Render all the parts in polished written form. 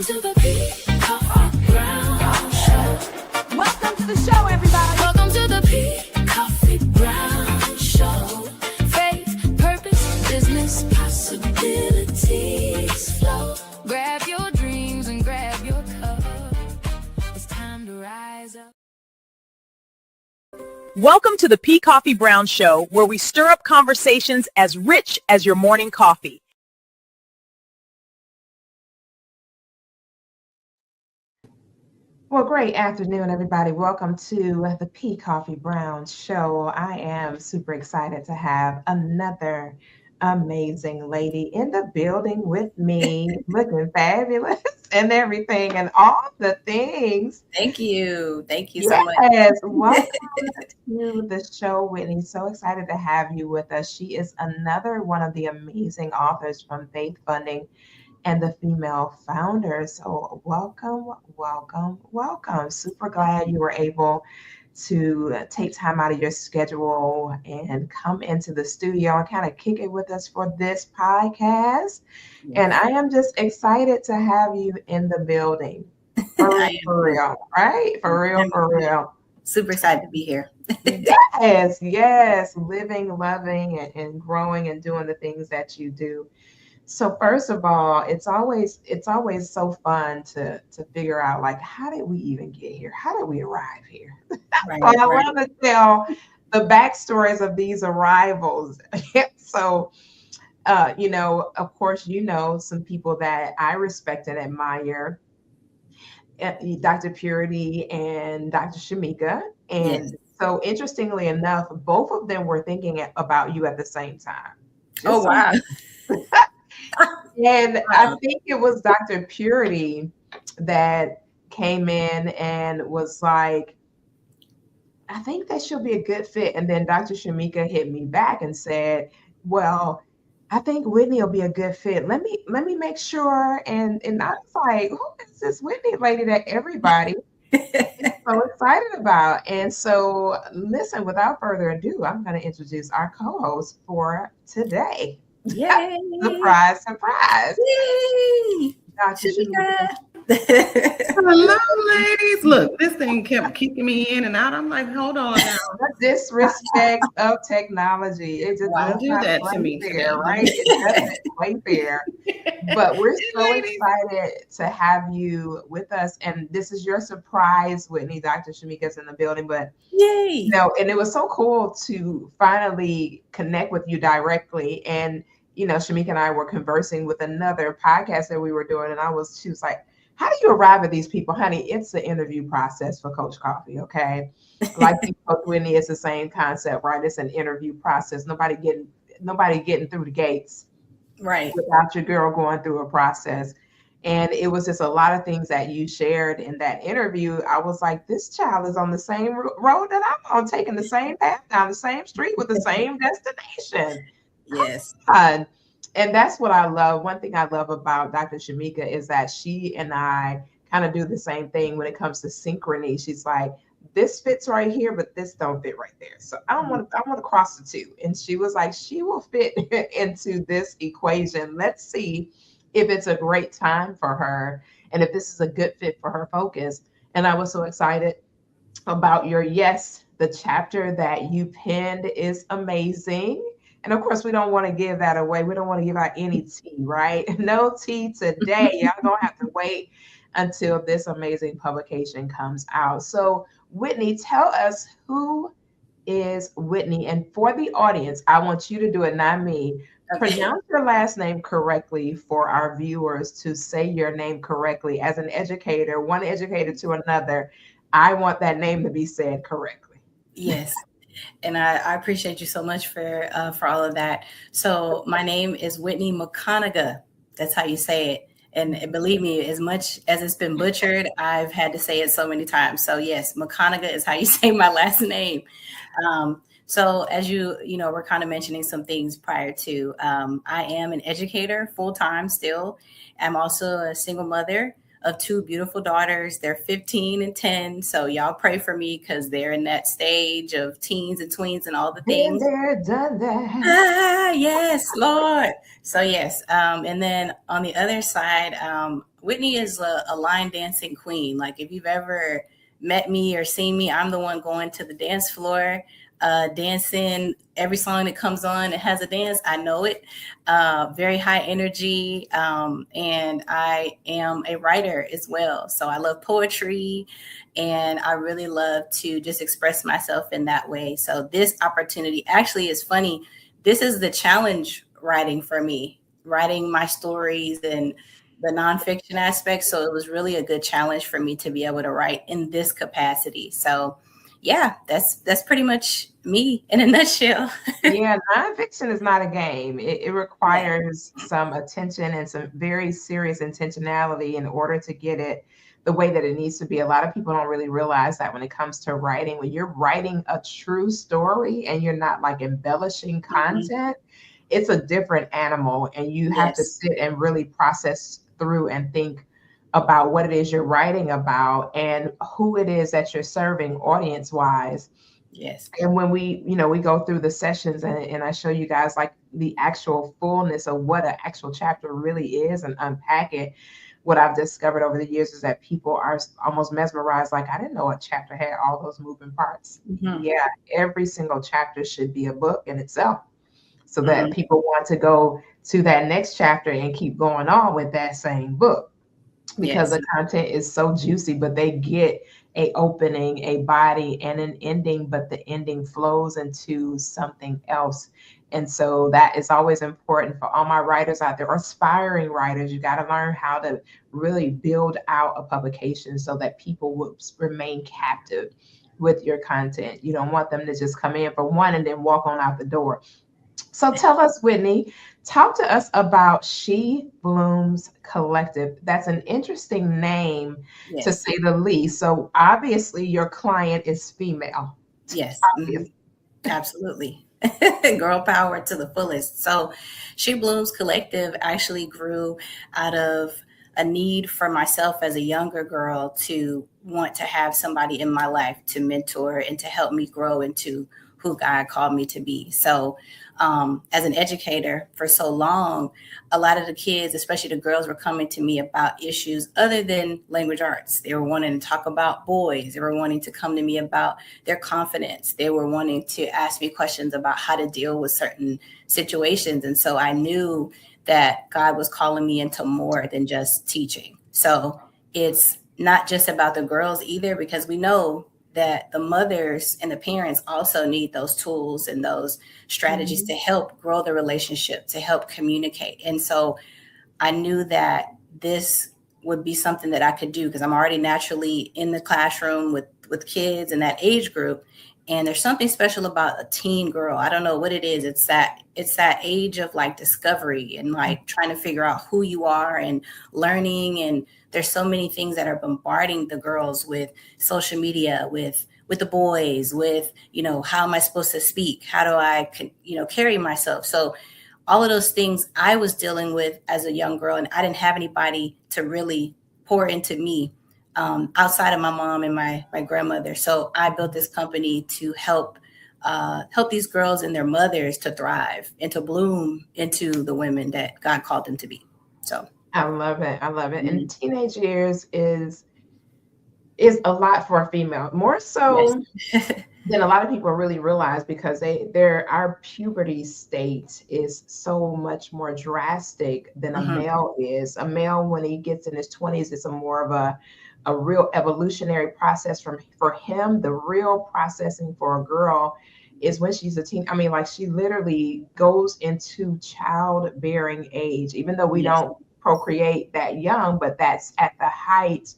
Welcome to the Koffe Brown Show. Welcome to the show, everybody. Welcome to the Koffe Brown Show. Faith, purpose, business, possibilities flow. Grab your dreams and grab your cup. It's time to rise up. Welcome to the Koffe Brown Show, where we stir up conversations as rich as your morning coffee. Well, great afternoon, everybody. Welcome to the Koffe Brown Show. I am super excited to have another amazing lady in the building with me, looking fabulous and everything and all the things. Thank you. Thank you so much. Yes, welcome to the show, Whitney. So excited to have you with us. She is another one of the amazing authors from Faith Funding and the Female Founder. So welcome. Super glad you were able to take time out of your schedule and come into the studio and kind of kick it with us for this podcast. Yes. And I am just excited to have you in the building. For real, right? For real. Super excited to be here. Yes. Living, loving, and growing and doing the things that you do. So first of all, it's always so fun to figure out, like, how did we even get here? How did we arrive here? Right, I want to tell the backstories of these arrivals. So, of course, some people that I respect and admire, Dr. Purity and Dr. Shamika. And yes. So interestingly enough, both of them were thinking about you at the same time. Oh, wow. And I think it was Dr. Purity that came in and was like, I think that she'll be a good fit. And then Dr. Shamika hit me back and said, well, I think Whitney will be a good fit. Let me make sure. And I was like, who is this Whitney lady that everybody is so excited about? And so listen, without further ado, I'm going to introduce our co-host for today. Yay! Surprise! Yay! Dr. Shamika. Hello, ladies. Look, this thing kept kicking me in and out. I'm like, hold on now. The disrespect of technology. It just don't do that to me, fair, right? It doesn't play fair. But we're so excited to have you with us. And this is your surprise, Whitney. Dr. Shamika's in the building, but yay! And it was so cool to finally connect with you directly. And Shamika and I were conversing with another podcast that we were doing, and she was like, how do you arrive at these people, honey? It's the interview process for Coach Koffe, okay? Like Coach Whitney, it's the same concept, right? It's an interview process. Nobody getting through the gates, right? Without your girl going through a process. And it was just a lot of things that you shared in that interview. I was like, this child is on the same road that I'm on, taking the same path down the same street with the same destination. Yes. And that's what I love. One thing I love about Dr. Shamika is that she and I kind of do the same thing when it comes to synchrony. She's like, this fits right here, but this don't fit right there. So I want to cross the two. And she was like, she will fit into this equation. Let's see if it's a great time for her and if this is a good fit for her focus. And I was so excited about the chapter that you penned is amazing. And of course, we don't want to give that away. We don't want to give out any tea, right? No tea today. Y'all gonna have to wait until this amazing publication comes out. So Whitney, tell us, who is Whitney? And for the audience, I want you to do it, not me. Okay. Pronounce your last name correctly for our viewers to say your name correctly. As an educator, one educator to another, I want that name to be said correctly. Yes. And I appreciate you so much for all of that. So my name is Whitney McConaughey. That's how you say it. And believe me, as much as it's been butchered, I've had to say it so many times. So yes, McConaughey is how you say my last name. So as you we're kind of mentioning some things prior to, I am an educator full-time still. I'm also a single mother of two beautiful daughters. They're 15 and 10. So y'all pray for me because they're in that stage of teens and tweens and all the things. Been there, done that. Yes, Lord. So yes. And then on the other side, Whitney is a line dancing queen. Like if you've ever met me or seen me, I'm the one going to the dance floor, dancing every song that comes on. It has a dance. I know it. Very high energy. And I am a writer as well. So I love poetry and I really love to just express myself in that way. So this opportunity actually is funny. This is the challenge writing for me, writing my stories and the nonfiction aspect. So it was really a good challenge for me to be able to write in this capacity. So yeah, that's pretty much me in a nutshell. Yeah, nonfiction is not a game. It requires some attention and some very serious intentionality in order to get it the way that it needs to be. A lot of people don't really realize that when it comes to writing, when you're writing a true story and you're not like embellishing content, it's a different animal. And you have to Yes. sit and really process through and think about what it is you're writing about and who it is that you're serving audience wise. Yes. And when we go through the sessions and I show you guys like the actual fullness of what an actual chapter really is and unpack it, what I've discovered over the years is that people are almost mesmerized. Like, I didn't know a chapter had all those moving parts. Mhm. Yeah, every single chapter should be a book in itself so that Mhm. people want to go to that next chapter and keep going on with that same book because Yes. the content is so juicy, but they get a opening, a body, and an ending, but the ending flows into something else. And so that is always important for all my writers out there, or aspiring writers. You got to learn how to really build out a publication so that people will remain captive with your content. You don't want them to just come in for one and then walk on out the door. So tell us, Whitney, talk to us about She Blooms Collective. That's an interesting name to Yes. say the least. So obviously your client is female. Yes. Obviously. Absolutely. Girl power to the fullest. So She Blooms Collective actually grew out of a need for myself as a younger girl to want to have somebody in my life to mentor and to help me grow into who God called me to be. So as an educator for so long, a lot of the kids, especially the girls, were coming to me about issues other than language arts. They were wanting to talk about boys. They were wanting to come to me about their confidence. They were wanting to ask me questions about how to deal with certain situations. And so I knew that God was calling me into more than just teaching. So it's not just about the girls either, because we know that the mothers and the parents also need those tools and those strategies to help grow the relationship, to help communicate. And so I knew that this would be something that I could do because I'm already naturally in the classroom with kids in that age group. And there's something special about a teen girl. I don't know what it is. It's that age of like discovery and like trying to figure out who you are and learning. And there's so many things that are bombarding the girls with social media, with the boys, with, how am I supposed to speak? How do I, carry myself? So all of those things I was dealing with as a young girl, and I didn't have anybody to really pour into me outside of my mom and my grandmother. So I built this company to help these girls and their mothers to thrive and to bloom into the women that God called them to be. So I love it. I love it. And teenage years is a lot for a female, more so yes. than a lot of people really realize, because our puberty state is so much more drastic than a male is. A male, when he gets in his 20s, it's a more of a real evolutionary process for him. The real processing for a girl is when she's a teen. I mean, like, she literally goes into childbearing age, even though we Yes. don't procreate that young, but that's at the height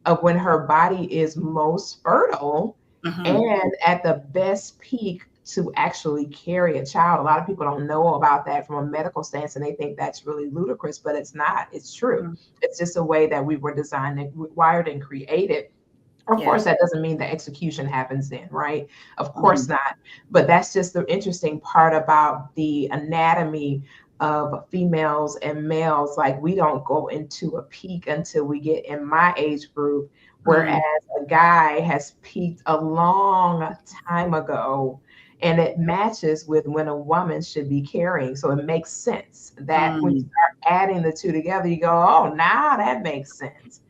of when her body is most fertile and at the best peak to actually carry a child. A lot of people don't know about that from a medical stance, and they think that's really ludicrous, but it's not. It's true. It's just a way that we were designed and wired and created. Of course, that doesn't mean the execution happens then, right? Of course not. But that's just the interesting part about the anatomy of females and males. Like, we don't go into a peak until we get in my age group, whereas a guy has peaked a long time ago. and it matches with when a woman should be carrying. So it makes sense that when you start adding the two together, you go, oh, now that makes sense.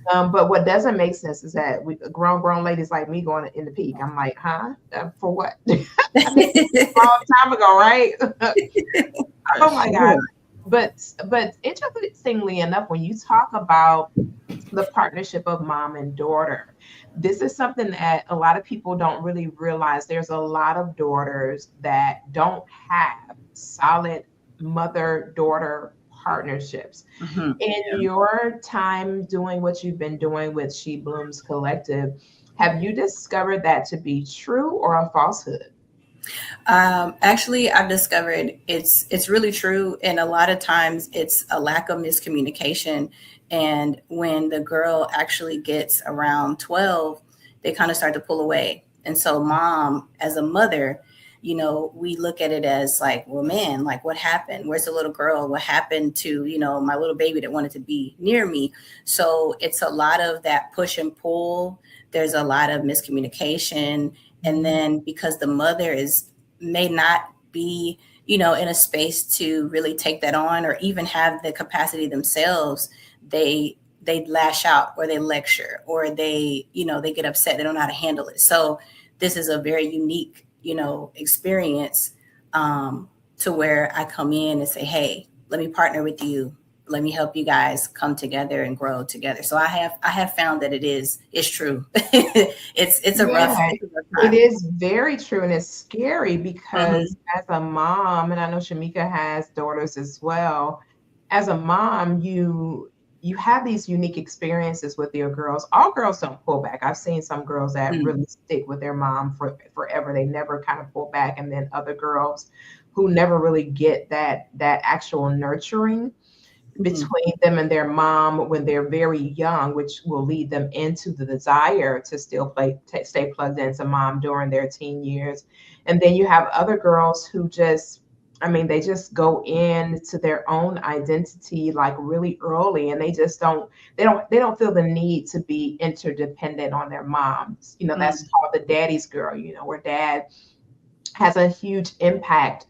But what doesn't make sense is that we grown ladies like me going in the peak. I'm like, huh? For what? I mean, a long time ago, right? Oh my God. But interestingly enough, when you talk about the partnership of mom and daughter, this is something that a lot of people don't really realize. There's a lot of daughters that don't have solid mother-daughter partnerships. In your time doing what you've been doing with She Blooms Collective, have you discovered that to be true or a falsehood? Actually, I've discovered it's really true, and a lot of times it's a lack of miscommunication. And when the girl actually gets around 12, they kind of start to pull away. And so, mom, as a mother, we look at it as like, well, man, like what happened? Where's the little girl? What happened to, my little baby that wanted to be near me? So it's a lot of that push and pull. There's a lot of miscommunication. And then because the mother may not be, in a space to really take that on or even have the capacity themselves, they lash out or they lecture or they get upset. They don't know how to handle it. So this is a very unique, experience to where I come in and say, hey, let me partner with you. Let me help you guys come together and grow together. So I have found that it's true. it's a rough time. It is very true, and it's scary because as a mom, and I know Shamika has daughters as well. As a mom, you have these unique experiences with your girls. All girls don't pull back. I've seen some girls that really stick with their mom forever. They never kind of pull back, and then other girls who never really get that actual nurturing between them and their mom when they're very young, which will lead them into the desire to still stay plugged into mom during their teen years. And then you have other girls who they just go into their own identity like really early, and they don't feel the need to be interdependent on their moms. That's called the daddy's girl, where dad has a huge impact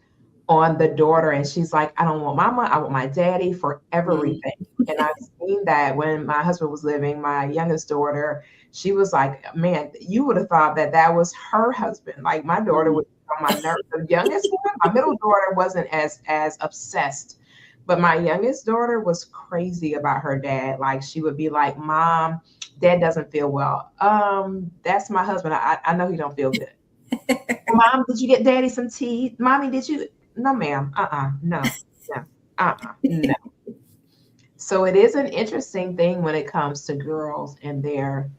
on the daughter, and she's like, I don't want mama, I want my daddy for everything. And I've seen that when my husband was living. My youngest daughter, she was like, man, you would have thought that was her husband. Like my daughter would be on my nerves. The youngest one, my middle daughter wasn't as obsessed, but my youngest daughter was crazy about her dad. Like she would be like, Mom, Dad doesn't feel well. That's my husband. I know he don't feel good. Mom, did you get Daddy some tea? Mommy, did you? No, ma'am. No. No. So it is an interesting thing when it comes to girls and their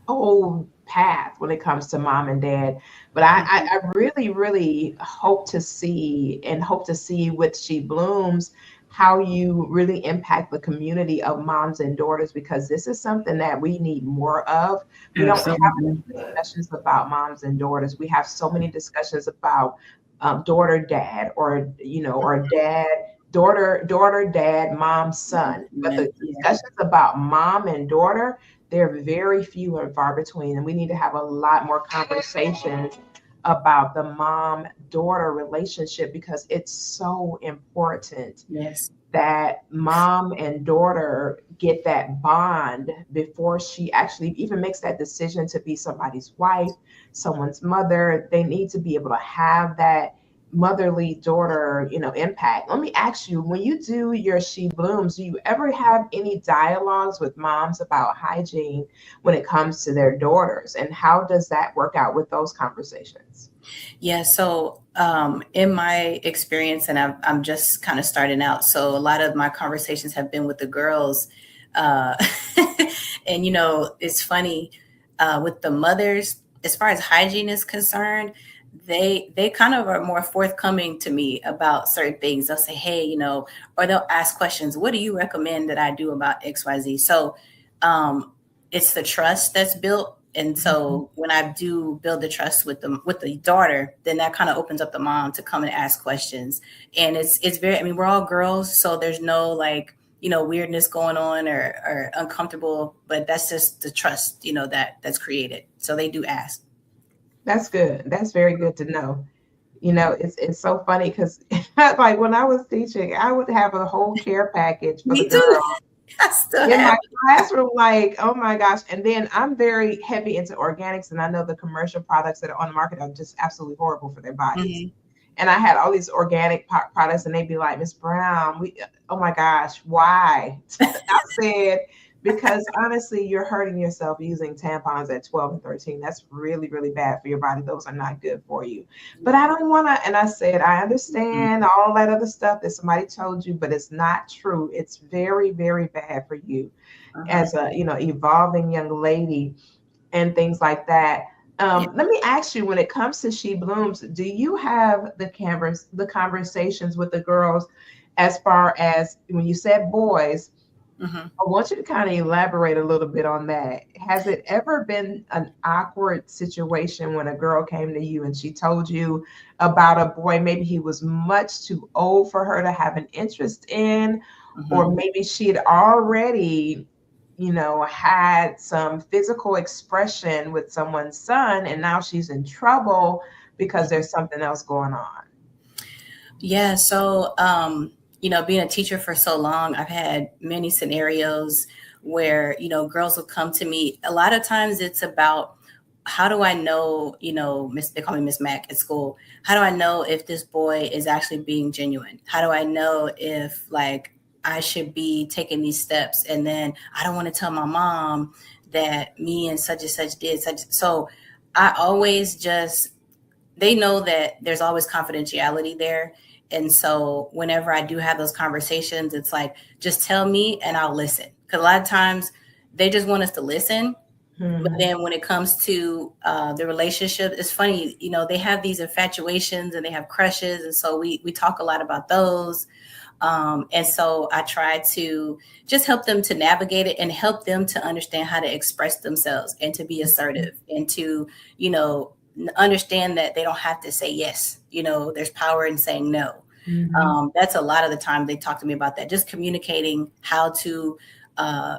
whole path when it comes to mom and dad. But I really, really hope to see with She Blooms how you really impact the community of moms and daughters, because this is something that we need more of. We don't have any discussions about moms and daughters. We have so many discussions about daughter, dad, or daughter, dad, mom, son. But the discussions about mom and daughter, they're very few and far between. And we need to have a lot more conversations about the mom-daughter relationship, because it's so important that mom and daughter get that bond before she actually even makes that decision to be somebody's wife, someone's mother. They need to be able to have that motherly daughter, impact. Let me ask you, when you do your She Blooms, do you ever have any dialogues with moms about hygiene when it comes to their daughters? And how does that work out with those conversations? Yeah. So in my experience, and I'm just kind of starting out, so a lot of my conversations have been with the girls. And, it's funny with the mothers, as far as hygiene is concerned, they kind of are more forthcoming to me about certain things. They'll say, hey, or they'll ask questions. What do you recommend that I do about XYZ? So it's the trust that's built. And so when I do build the trust with the daughter, then that kind of opens up the mom to come and ask questions. And it's very, we're all girls, so there's no weirdness going on or uncomfortable, but that's just the trust, that's created. So they do ask. That's good. That's very good to know. You know, it's so funny because like when I was teaching, I would have a whole care package for the Me too. girl I still in have my classroom, like, oh my gosh. And then I'm very heavy into organics, and I know the commercial products that are on the market are just absolutely horrible for their it. bodies. Mhm. And I had all these organic products, and they'd be like, Miss Brown, oh my gosh, why? I said, because honestly, you're hurting yourself using tampons at 12 and 13. That's really, really bad for your body. Those are not good for you. But I don't want to. And I said, I Mhm. understand all that other stuff that somebody told you, but it's not true. It's very, very bad for you Uh-huh. as a, evolving young lady and things like that. Yeah. Let me ask you, when it comes to She Blooms, do you have the conversations with the girls as far as when you said boys? Mhm. I want you to kind of elaborate a little bit on that. Has it ever been an awkward situation when a girl came to you and she told you about a boy? Maybe he was much too old for her to have an interest in, Mhm. or maybe she had already, had some physical expression with someone's son, and now she's in trouble because there's something else going on. Yeah, so being a teacher for so long, I've had many scenarios where, girls will come to me. A lot of times it's about how do I know, Miss, they call me Miss Mac at school. How do I know if this boy is actually being genuine? How do I know if like I should be taking these steps? And then I don't want to tell my mom that me and such did such. So I always just, they know that there's always confidentiality there. And so whenever I do have those conversations, it's like, just tell me and I'll listen. Because a lot of times they just want us to listen. But Hmm. then when it comes to the relationship, it's funny, they have these infatuations and they have crushes. And so we talk a lot about those. And so I try to just help them to navigate it and help them to understand how to express themselves and to be assertive and to, understand that they don't have to say yes. There's power in saying no. Hmm. That's a lot of the time they talk to me about that, just communicating how to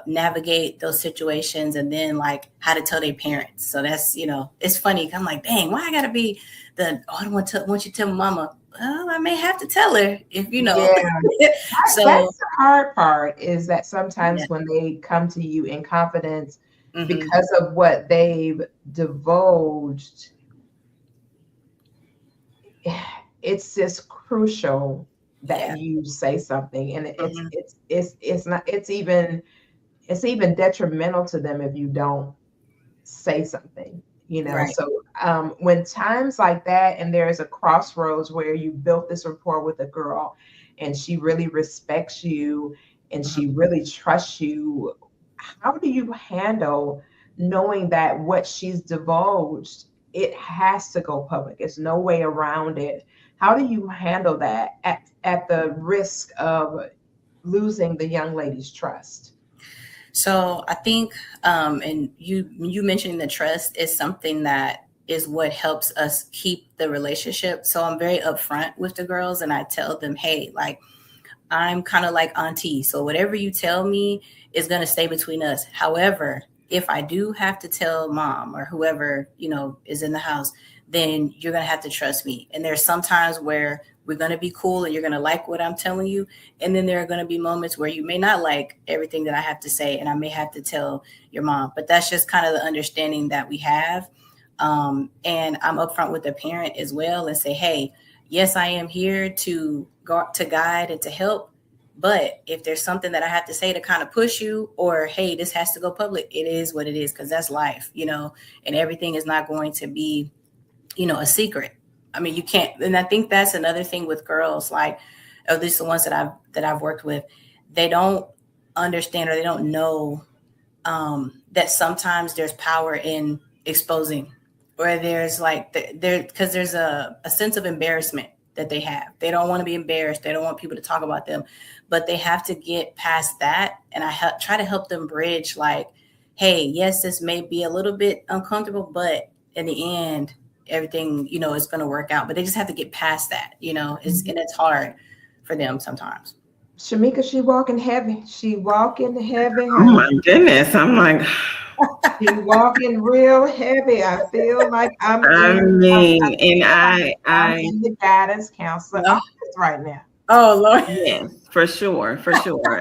navigate those situations and then like how to tell their parents. So that's, it's funny. I'm like, dang, why I gotta be I don't want you to tell mama. Well, I may have to tell her if Yeah. So That's the hard part, is that yeah. sometimes when they come to you in confidence Hmm. because of what they've divulged, it's just crucial that Yeah. you say something. And it's Hmm. it's it's it's not it's even detrimental to them if you don't say something. Right. So when times like that, and there's a crossroads where you built this rapport with a girl and she really respects you and Hmm. she really trusts you, how do you handle knowing that what she's divulged, it has to go public? There's no way around it. How do you handle that at the risk of losing the young lady's trust? So I think, and you mentioning the trust is something that is what helps us keep the relationship. So I'm very upfront with the girls, and I tell them, hey, like I'm kind of like auntie. So whatever you tell me is going to stay between us. However, if I do have to tell mom or whoever, is in the house, then you're going to have to trust me. And there's sometimes where we're going to be cool and you're going to like what I'm telling you. And then there are going to be moments where you may not like everything that I have to say. And I may have to tell your mom, but that's just kind of the understanding that we have. And I'm upfront with the parent as well and say, hey, yes, I am here to go to guide and to help. But if there's something that I have to say to kind of push you, or hey, this has to go public, it is what it is, because that's life, and everything is not going to be, a secret. I mean, you can't, and I think that's another thing with girls, like at least the ones that I've worked with, they don't understand or they don't know that sometimes there's power in exposing, or there's like there because there's a sense of embarrassment that they have. They don't want to be embarrassed. They don't want people to talk about them, but they have to get past that. And I try to help them bridge, like, hey, yes, this may be a little bit uncomfortable, but in the end, everything is going to work out. But they just have to get past that. It's hard for them sometimes. Shamika, she walking heavy. She walking heavy, Oh honey. my goodness. I'm like, She's walking real heavy. I feel like I'm I in. mean, and feel like I'm I in the guidance counselor No. office right now. Oh Lord. yes, for sure.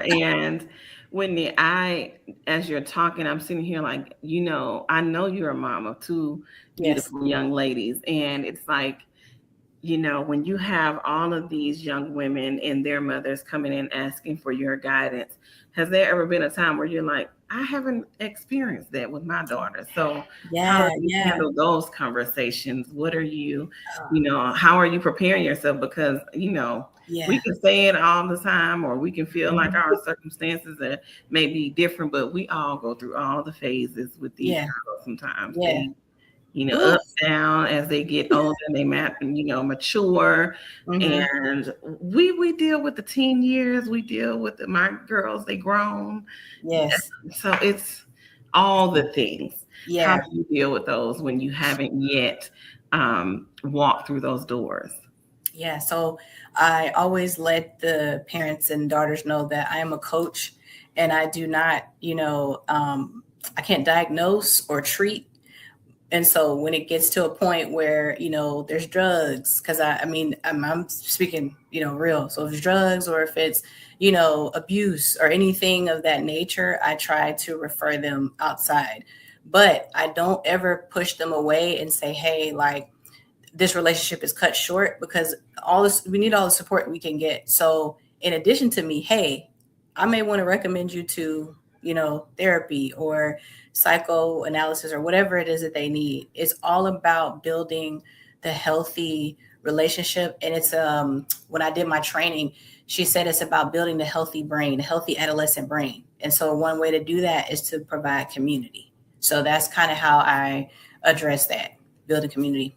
And Whitney, as you're talking, I'm sitting here like, I know you're a mom of two Yes. beautiful young ladies, and it's like, when you have all of these young women and their mothers coming in asking for your guidance, has there ever been a time where you're like, I haven't experienced that with my daughter? So how Yeah, do you yeah. handle those conversations? What are how are you preparing yourself? Because, we Yeah. can say it all the time, or we can feel like Mhm. our circumstances may be different, but we all go through all the phases with these Yeah. girls sometimes. Yeah. Up, Oof. down as they get older and they mature. Mhm. And we deal with the teen years. We deal with my girls, they grown. Yes. So it's all the things. How Yeah. do you deal with those when you haven't yet walked through those doors? Yeah. So I always let the parents and daughters know that I am a coach and I do not, I can't diagnose or treat. And so when it gets to a point where, there's drugs, because I mean, I'm speaking, real. So if it's drugs or if it's, abuse or anything of that nature, I try to refer them outside. But I don't ever push them away and say, hey, like, this relationship is cut short, because we need all the support we can get. So in addition to me, hey, I may want to recommend you to, therapy or psychoanalysis or whatever it is that they need. It's all about building the healthy relationship. And it's when I did my training, she said it's about building the healthy brain, the healthy adolescent brain. And so one way to do that is to provide community. So that's kind of how I address that, build a community.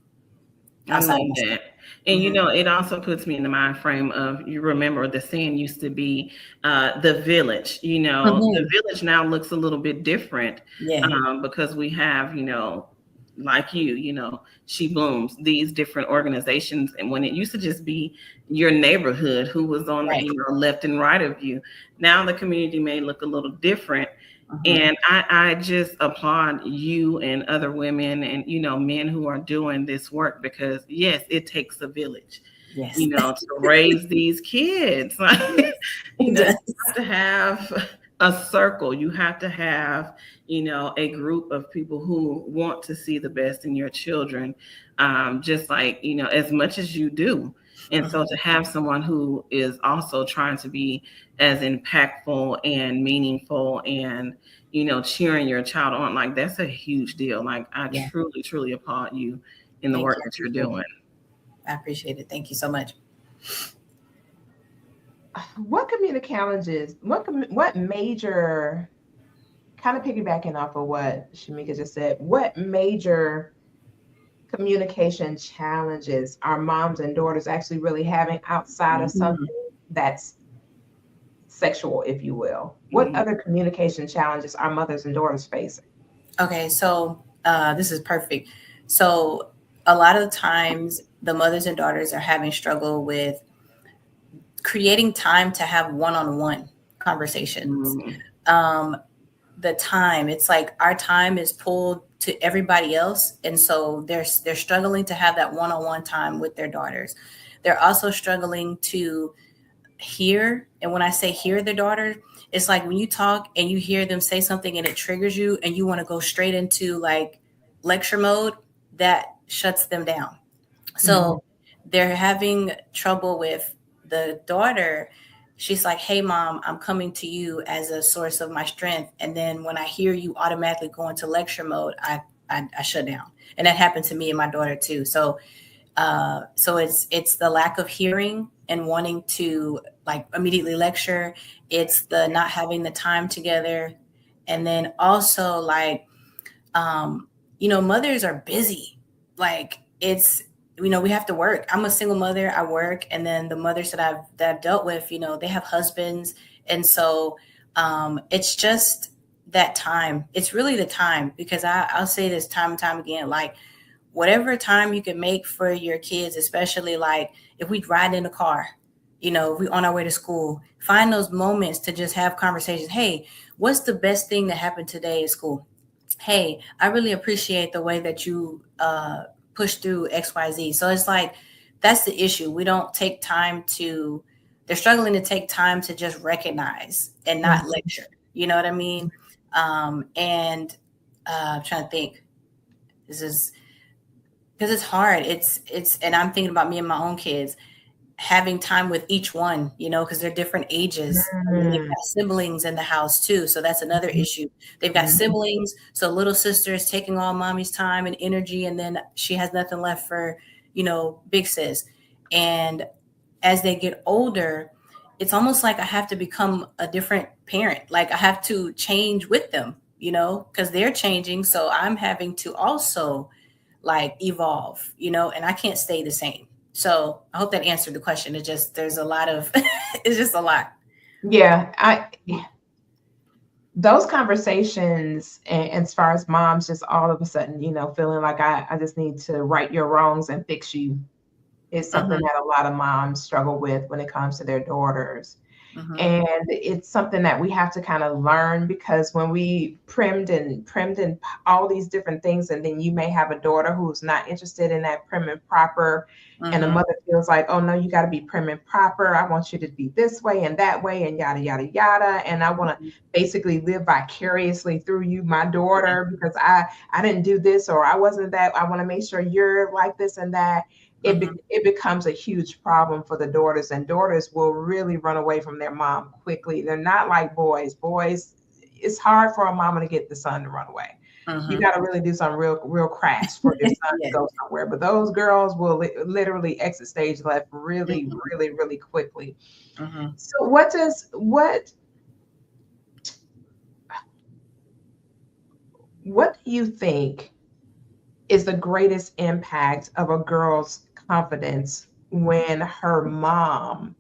I Outside love of myself. that. And Mhm. it also puts me in the mind frame of, you remember the saying used to be the village. The Mhm. village now looks a little bit different Yeah. because we have, like She Blooms, these different organizations. And when it used to just be your neighborhood who was on the Right. left and right of you, now the community may look a little different. Mhm. And I just applaud you and other women and, men who are doing this work, because yes, it takes a village, Yes. to raise these kids. You It have to have a circle. You have to have, a group of people who want to see the best in your children, just like, as much as you do. And so Mhm. to have someone who is also trying to be as impactful and meaningful and, cheering your child on, like, that's a huge deal. Like, I Yeah. truly, truly applaud you in the Thank work you. that you're doing. I appreciate it. Thank you so much. What community challenges? What major? Kind of piggybacking off of what Shamika just said. What major communication challenges are moms and daughters actually really having outside of Mhm. something that's sexual, if you will? What Mhm. other communication challenges are mothers and daughters facing? Okay, so this is perfect. So a lot of times the mothers and daughters are having struggle with creating time to have one-on-one conversations. Mhm. Um, the time, it's like our time is pulled to everybody else, and so they're struggling to have that one-on-one time with their daughters. They're also struggling to hear, and when I say hear their daughter, it's like when you talk and you hear them say something and it triggers you and you want to go straight into like lecture mode, that shuts them down. Mhm. So they're having trouble with the daughter. She's like, hey, mom, I'm coming to you as a source of my strength. And then when I hear you automatically go into lecture mode, I shut down. And that happened to me and my daughter too. So it's the lack of hearing and wanting to like immediately lecture. It's the not having the time together. And then also like, mothers are busy. Like it's, we have to work. I'm a single mother. I work. And then the mothers that I've dealt with, they have husbands. And so it's just that time. It's really the time, because I'll say this time and time again, like whatever time you can make for your kids, especially like if we ride in the car, if we on our way to school, find those moments to just have conversations. Hey, what's the best thing that happened today at school? hey, I really appreciate the way that you push through XYZ. So it's like, that's the issue. We don't take time to, they're struggling to take time to just recognize and not lecture. You know what I mean? And I'm trying to think. This is because it's hard. And I'm thinking about me and my own kids having time with each one, because they're different ages. And then they've got siblings in the house too. So that's another issue. They've got siblings. So little sister is taking all mommy's time and energy, and then she has nothing left for, big sis. And as they get older, it's almost like I have to become a different parent. Like I have to change with them, because they're changing. So I'm having to also like evolve, and I can't stay the same. So I hope that answered the question. There's a lot of, it's just a lot. Yeah. Those conversations, and as far as moms, just all of a sudden, feeling like I just need to right your wrongs and fix you, is something that a lot of moms struggle with when it comes to their daughters. And it's something that we have to kind of learn, because when we primmed and all these different things, and then you may have a daughter who's not interested in that prim and proper, and the mother feels like, oh no, you got to be prim and proper. I want you to be this way and that way and yada, yada, yada. And I want to basically live vicariously through you, my daughter, because I didn't do this, or I wasn't that. I want to make sure you're like this and that. It becomes a huge problem for the daughters, and daughters will really run away from their mom quickly. They're not like boys. Boys, it's hard for a mama to get the son to run away. You got to really do some real crash for your son to go somewhere. But those girls will literally exit stage left really, really, really quickly. So what do you think is the greatest impact of a girl's confidence when her mom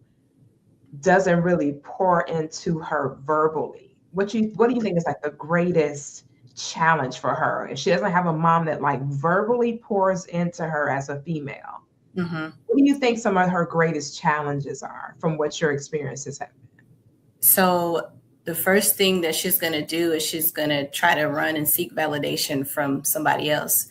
doesn't really pour into her verbally? What do you think is like the greatest challenge for her if she doesn't have a mom that like verbally pours into her as a female? What do you think some of her greatest challenges are from what your experiences have been? So the first thing that she's going to do is she's going to try to run and seek validation from somebody else.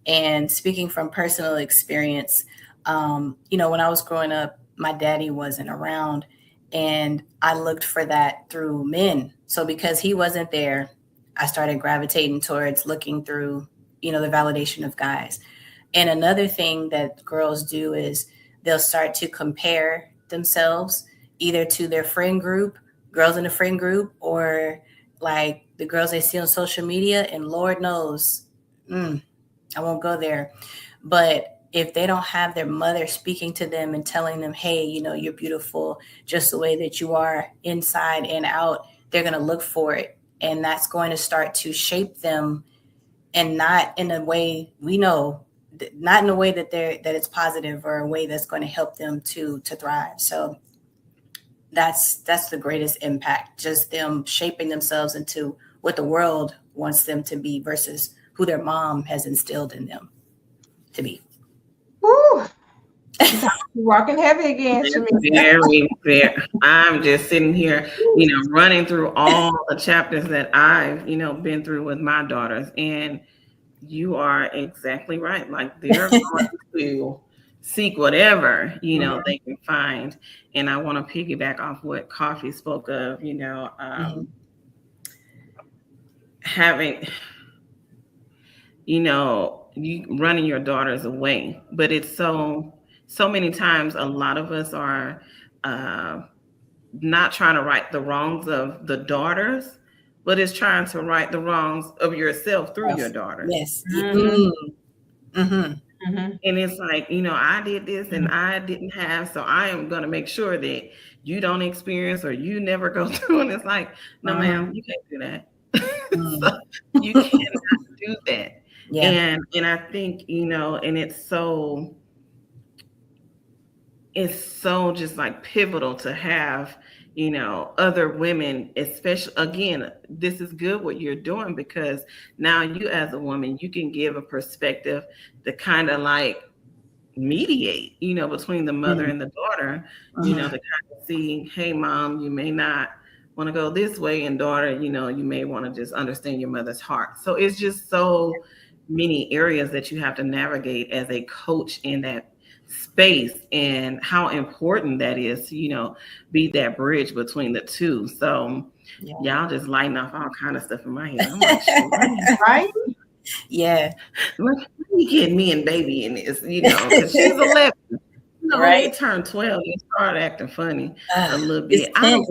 And speaking from personal experience, when I was growing up, my daddy wasn't around, and I looked for that through men. So because he wasn't there, I started gravitating towards looking through, the validation of guys. And another thing that girls do is they'll start to compare themselves either to their friend group, girls in the friend group, or like the girls they see on social media. And Lord knows, I won't go there. But if they don't have their mother speaking to them and telling them, hey, you're beautiful just the way that you are inside and out, they're going to look for it. And that's going to start to shape them, and not in a way not in a way that it's positive, or a way that's going to help them to thrive. So that's the greatest impact, just them shaping themselves into what the world wants them to be versus who their mom has instilled in them to be. Woo! Walking heavy again. Very, very. I'm just sitting here, running through all the chapters that I've, been through with my daughters. And you are exactly right. Like they're going to seek whatever, they can find. And I want to piggyback off what Koffe spoke of, having, you running your daughters away. But it's so many times, a lot of us are not trying to right the wrongs of the daughters, but it's trying to right the wrongs of yourself through your daughter. Yes. And it's like, I did this and I didn't have, so I am going to make sure that you don't experience or you never go through. And it's like, no, ma'am, you can't do that. So you cannot do that. Yeah. And I think, and it's so just like pivotal to have, other women, especially, again, this is good what you're doing, because now you as a woman, you can give a perspective to kind of like mediate, between the mother and the daughter, to kind of see, hey, mom, you may not want to go this way, and daughter, you know, you may want to just understand your mother's heart. So it's just so many areas that you have to navigate as a coach in that space, and how important that is to, you know, be that bridge between the two. So y'all just lighting off all kind of stuff in my head. I'm like, Right? Yeah. let me get me and baby in this, you know, because she's 11. You know, Right. when they turn 12, they start acting funny a little It's bit. 10.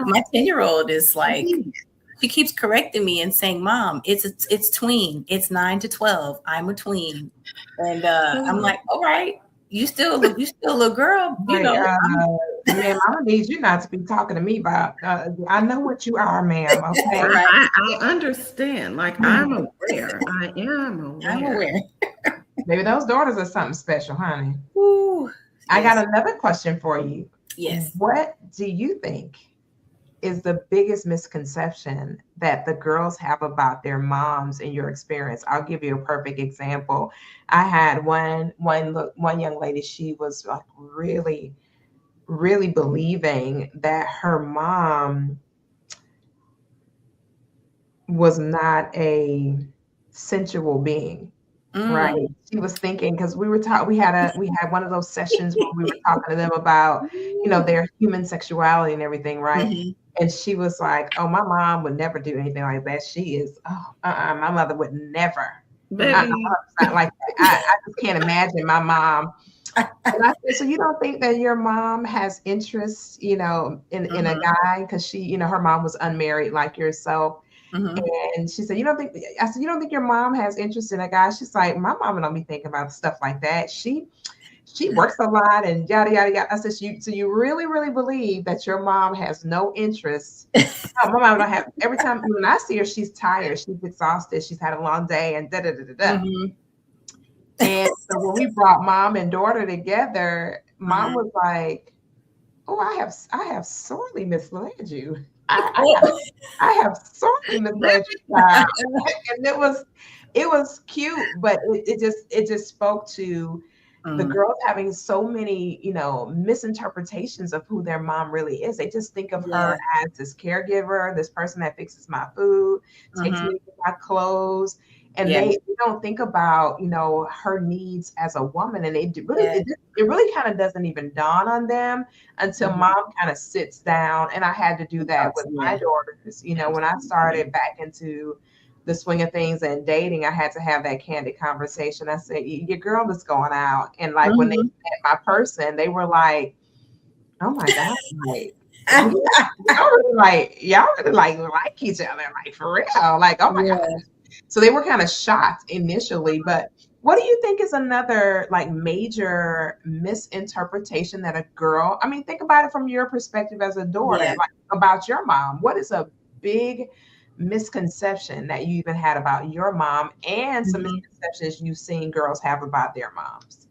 My 10-year-old is like, Mhm. she keeps correcting me and saying, "Mom, it's tween. It's 9 to 12. I'm a tween." And I'm like, "All right, you still a little girl, you Like, know." ma'am, I'm gonna need you not to be talking to me about. I know what you are, ma'am. Okay. Right. I understand. Like, I'm aware. I am aware. I'm aware. Maybe those daughters are something special, honey. Ooh, I yes. got another question for you. Yes. What do you think is the biggest misconception that the girls have about their moms in your experience? I'll give you a perfect example. I had one young lady. She was like really, really believing that her mom was not a sensual being. Right. She was thinking, because we had one of those sessions where we were talking to them about, you know, their human sexuality and everything, right? Mhm. And she was like, "Oh, my mom would never do anything like that. She is, my mother would never. Baby. Not like that. I just can't imagine my mom." And I said, "So you don't think that your mom has interest, you know, in a guy? Because she, you know, her mom was unmarried like yourself." Mhm. And she said, "You don't think?" I said, "You don't think your mom has interest in a guy?" She's like, "My mama don't be thinking about stuff like that. She works a lot and yada yada yada." I said, "So you really really believe that your mom has no interest?" No, my mom don't have. Every time when I see her, she's tired, she's exhausted, she's had a long day, and da da da da da. Mhm. And so when we brought mom and daughter together, mom Mhm. was like, "Oh, I have sorely misled you. I have sorely misled you, child." And it was cute, but it just spoke to the Mhm. girls having so many, you know, misinterpretations of who their mom really is. They just think of her Yeah. as this caregiver, this person that fixes my food, takes Mhm. me to my clothes. And Yeah. they don't think about, you know, her needs as a woman. And Yeah. it really kind of doesn't even dawn on them until Mhm. mom kind of sits down. And I had to do that with my Yeah. daughters. You know, when I started back into the swing of things and dating, I had to have that candid conversation. I said, "Your girl is going out." And like when they Mhm. met my person, they were like, "Oh my God, like y'all really like each other, like for real. Like, oh my God." Yeah. So they were kind of shocked initially, but what do you think is another like major misinterpretation that a girl, I mean, think about it from your perspective as a daughter, Yeah. like about your mom. What is a big misconception that you even had about your mom and some Mhm. misconceptions you've seen girls have about their moms?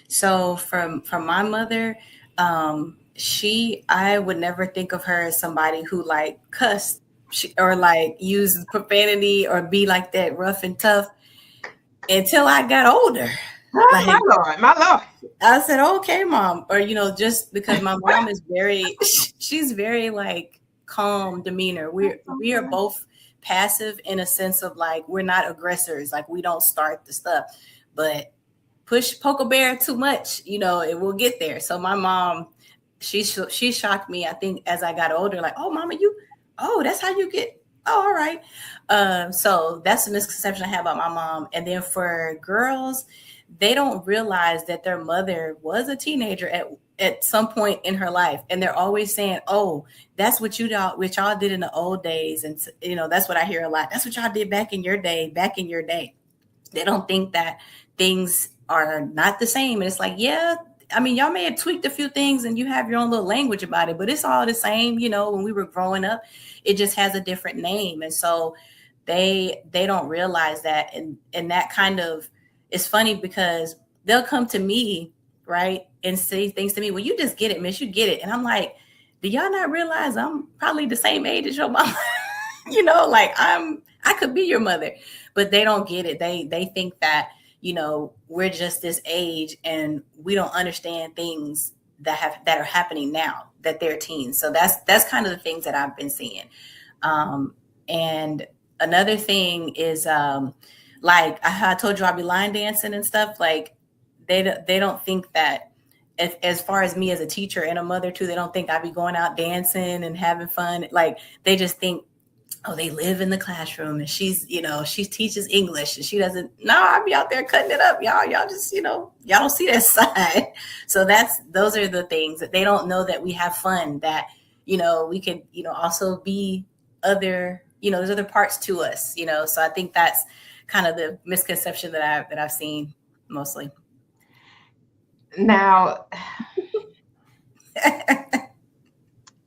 So from my mother, I would never think of her as somebody who like cussed or like use profanity or be like that rough and tough until I got older. Oh, Like my Lord. I said, "Okay, mom," or you know, just because my mom is very, she's very like calm demeanor. We are both passive in a sense of like we're not aggressors, like we don't start the stuff, but poke a bear too much, you know, it will get there. So my mom, she shocked me. I think as I got older, like, "Oh, mama, that's how you get." Oh, all right. So that's a misconception I have about my mom. And then for girls, they don't realize that their mother was a teenager at some point in her life, and they're always saying, "Oh, that's what what y'all did in the old days," and you know, that's what I hear a lot. That's what y'all did back in your day. Back in your day, they don't think that things are not the same. And it's like, yeah, I mean, y'all may have tweaked a few things and you have your own little language about it, but it's all the same. You know, when we were growing up, it just has a different name. And so they don't realize that. And that kind of is funny because they'll come to me, right, and say things to me, "Well, you just get it, miss, you get it." And I'm like, "Do y'all not realize I'm probably the same age as your mom?" You know, like I could be your mother, but they don't get it. They think that, you know, we're just this age and we don't understand things that are happening now that they're teens. So that's kind of the things that I've been seeing. And another thing is like I told you I'll be line dancing and stuff. Like they don't think that, as far as me as a teacher and a mother too, they don't think I'd be going out dancing and having fun. Like they just think, oh, they live in the classroom and she's, she teaches English and she doesn't. No, I'll be out there cutting it up, y'all. Y'all just, y'all don't see that side. So those are the things that they don't know, that we have fun, that, we could, also be other, there's other parts to us, So I think that's kind of the misconception that I've seen mostly. Now,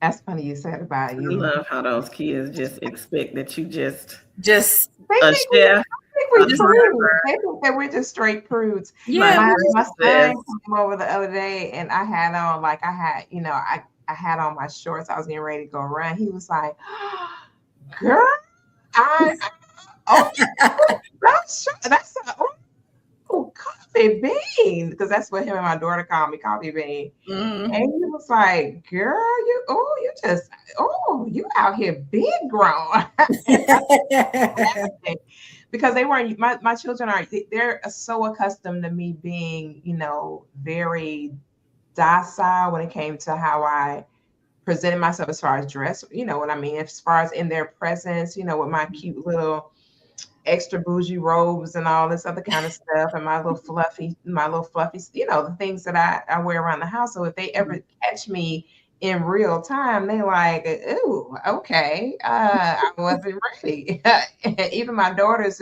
that's funny you said about you. I love how those kids just expect that you just they a think chef. we're prudes. They think that we're just straight prudes. Yeah, my son came over the other day, and I had on I had on my shorts. I was getting ready to go around. He was like, "Girl, that's Coffee Bean," because that's what him and my daughter call me, Coffee Bean. Mm-hmm. And he was like, "Girl, you out here big grown." Because they weren't, my children they're so accustomed to me being, very docile when it came to how I presented myself as far as dress, what I mean, as far as in their presence, with my cute little extra bougie robes and all this other kind of stuff, and my little fluffy, the things that I wear around the house. So if they ever catch me in real time, they like, "Ooh, okay, I wasn't ready." Even my daughters,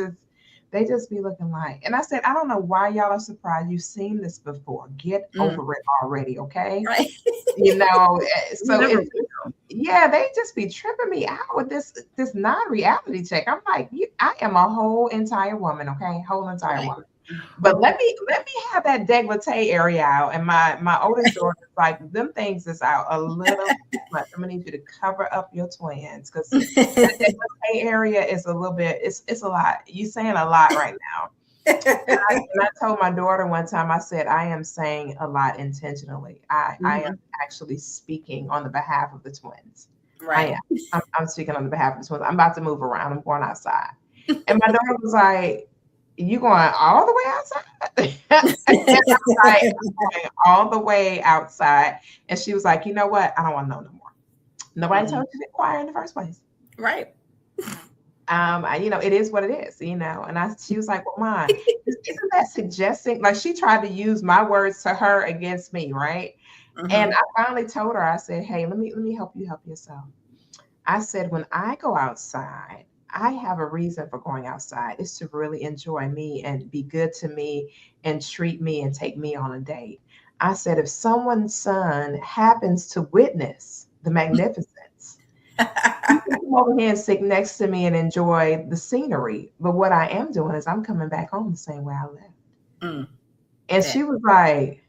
they just be looking like, and I said, "I don't know why y'all are surprised. You've seen this before. Get over it already, okay?" Right. So they just be tripping me out with this non-reality check. I'm like, I am a whole entire woman, okay? Whole entire woman. But let me have that décolleté area out. And my oldest daughter is like, them things is out a little too much. I'm gonna need you to cover up your twins, because that décolleté area is a little bit, it's a lot. You saying a lot right now. And I told my daughter one time, I said, I am saying a lot intentionally. I am actually speaking on the behalf of the twins. Right. I am. I'm speaking on the behalf of the twins. I'm about to move around. I'm going outside. And my daughter was like, "You going all the way outside?" And I was like, "I'm going all the way outside." And she was like, "You know what? I don't want to know no more. Nobody told you to inquire in the first place." Right. It is what it is, and she was like, "Well, Mom, isn't that suggesting," like she tried to use my words to her against me, right? And I finally told her, I said, "Hey, let me help you help yourself." I said, when I go outside, I have a reason for going outside. It's to really enjoy me and be good to me and treat me and take me on a date. I said, if someone's son happens to witness the magnificence, you can come over here and sit next to me and enjoy the scenery. But what I am doing is I'm coming back home the same way I left. And she was like,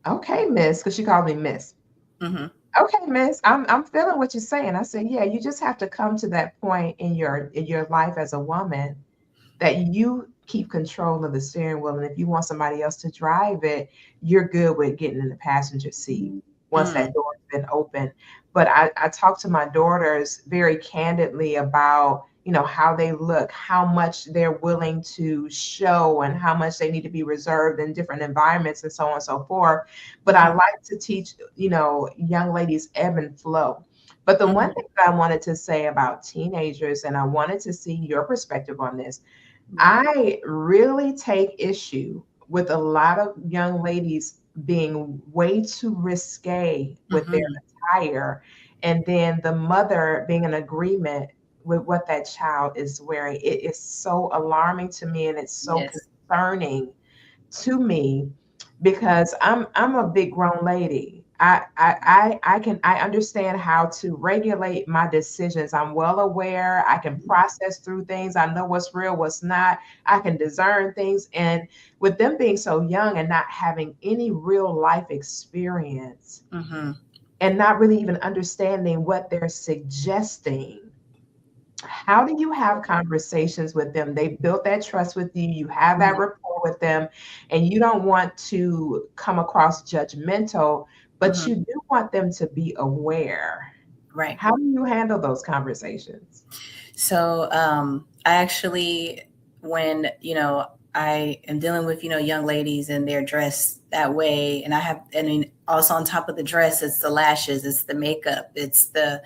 "Okay, Miss," because she called me Miss. "Okay, Miss, I'm feeling what you're saying." I said, "Yeah, you just have to come to that point in your life as a woman that you keep control of the steering wheel. And if you want somebody else to drive it, you're good with getting in the passenger seat once that door's been open." But I talked to my daughters very candidly about, how they look, how much they're willing to show, and how much they need to be reserved in different environments, and so on and so forth. But I like to teach, young ladies ebb and flow. But the one thing that I wanted to say about teenagers, and I wanted to see your perspective on this, I really take issue with a lot of young ladies being way too risque with their attire, and then the mother being in agreement with what that child is wearing. It is so alarming to me, and it's so concerning to me, because I'm a big grown lady. I understand how to regulate my decisions. I'm well aware. I can process through things. I know what's real, what's not. I can discern things. And with them being so young and not having any real life experience, and not really even understanding what they're suggesting, how do you have conversations with them? They built that trust with you, you have that rapport with them, and you don't want to come across judgmental, but Mhm. you do want them to be aware. Right. How do you handle those conversations? So I actually, when I am dealing with young ladies and they're dressed that way, and I mean, also on top of the dress, it's the lashes, it's the makeup, it's the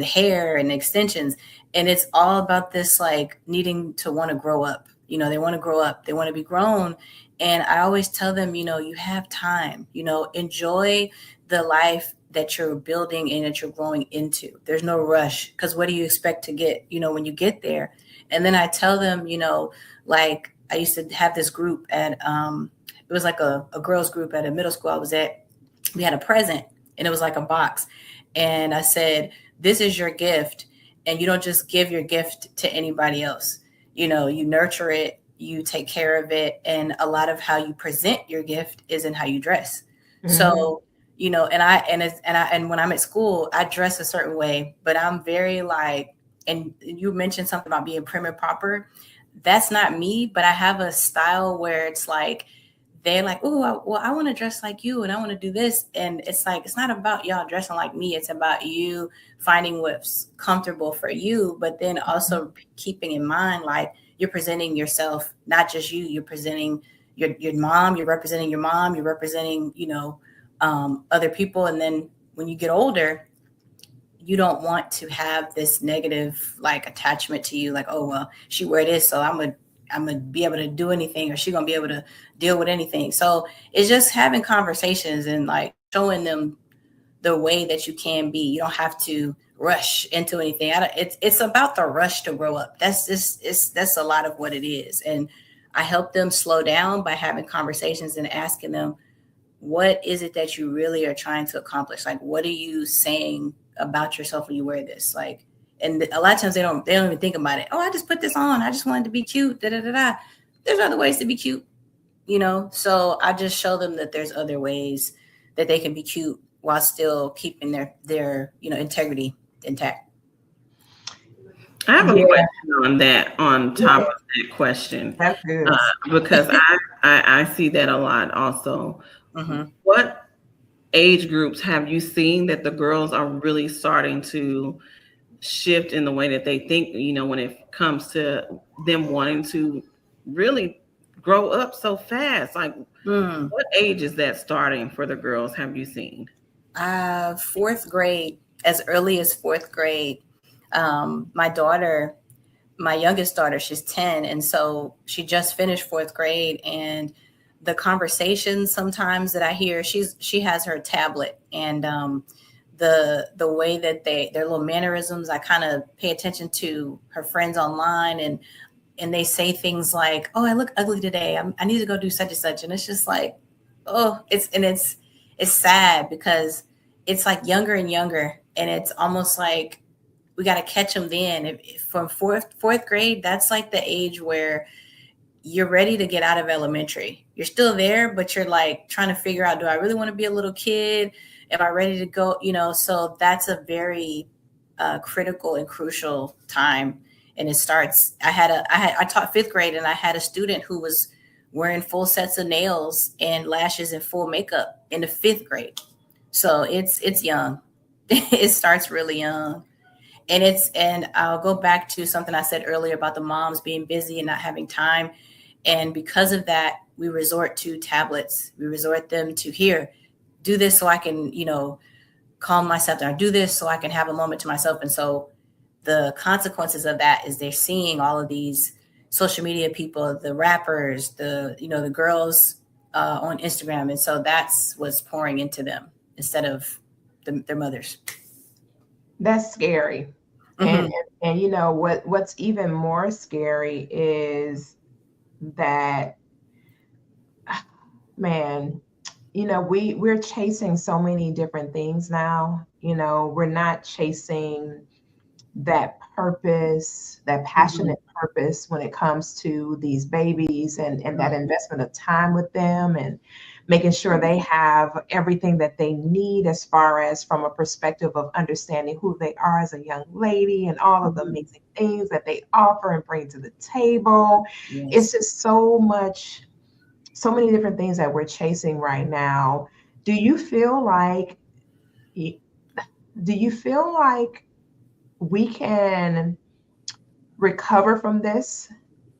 hair and the extensions, and it's all about this like needing to want to grow up. They want to grow up, they want to be grown, and I always tell them, you have time. Enjoy the life that you're building and that you're growing into. There's no rush, because what do you expect to get, when you get there? And then I tell them, like I used to have this group at it was like a girls group at a middle school I was at. We had a present, and it was like a box. And I said, this is your gift. And you don't just give your gift to anybody else. You nurture it, you take care of it. And a lot of how you present your gift is in how you dress. Mhm. So, and when I'm at school, I dress a certain way, but I'm very like, and you mentioned something about being prim and proper. That's not me, but I have a style where it's like, they're like, oh, well, I want to dress like you and I want to do this. And it's like, it's not about y'all dressing like me. It's about you finding what's comfortable for you, but then also keeping in mind, like, you're presenting yourself, not just you, you're presenting your mom, you're representing your mom, you're representing, other people. And then when you get older, you don't want to have this negative like attachment to you, like, oh well, she wear this, so I'm gonna be able to do anything, or she gonna be able to deal with anything. So it's just having conversations and like showing them the way that you can be. You don't have to rush into anything. It's about the rush to grow up. That's a lot of what it is. And I help them slow down by having conversations and asking them, what is it that you really are trying to accomplish? Like, what are you saying about yourself when you wear this? Like, and a lot of times they don't even think about it. Oh, I just put this on. I just wanted to be cute. Da da da da. There's other ways to be cute, So I just show them that there's other ways that they can be cute while still keeping their integrity intact. I have a Yeah, question on that, on top yeah, of that question, that's good. because I see that a lot also. Hmm. What age groups have you seen that the girls are really starting to shift in the way that they think, when it comes to them wanting to really grow up so fast? Like, Mm. what age is that starting for the girls, have you seen? Fourth grade, as early as fourth grade. My daughter, my youngest daughter, she's 10. And so she just finished fourth grade. And the conversations sometimes that I hear, she has her tablet, and the way that their little mannerisms, I kind of pay attention to her friends online, and they say things like, oh, I look ugly today. I need to go do such and such. And it's just like, oh, it's sad, because it's like younger and younger. And it's almost like we got to catch them then. If from fourth grade, that's like the age where you're ready to get out of elementary. You're still there, but you're like trying to figure out, do I really want to be a little kid? Am I ready to go? So that's a very critical and crucial time. And it starts, I taught fifth grade, and I had a student who was wearing full sets of nails and lashes and full makeup in the fifth grade. So it's young. It starts really young. And I'll go back to something I said earlier about the moms being busy and not having time. And because of that, we resort to tablets. We resort them to, here, do this so I can, calm myself down. Do this so I can have a moment to myself. And so the consequences of that is they're seeing all of these social media people, the rappers, the girls on Instagram. And so that's what's pouring into them instead of their mothers. That's scary. And, Hmm. and what's even more scary is that, man, we're chasing so many different things now. We're not chasing that purpose, that passionate purpose when it comes to these babies and that investment of time with them and making sure they have everything that they need as far as from a perspective of understanding who they are as a young lady and all of the amazing things that they offer and bring to the table. It's just so much, so many different things that we're chasing right now. Do you feel like we can recover from this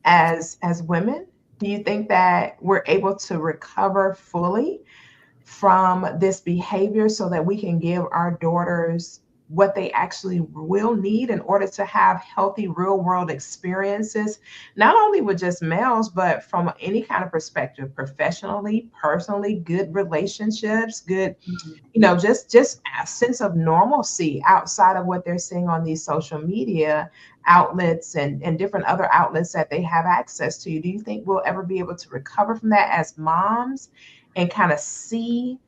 as women? Do you think that we're able to recover fully from this behavior so that we can give our daughters what they actually will need in order to have healthy real world experiences, not only with just males, but from any kind of perspective, professionally, personally, good relationships, good, just a sense of normalcy outside of what they're seeing on these social media outlets and different other outlets that they have access to? Do you think we'll ever be able to recover from that as moms and kind of see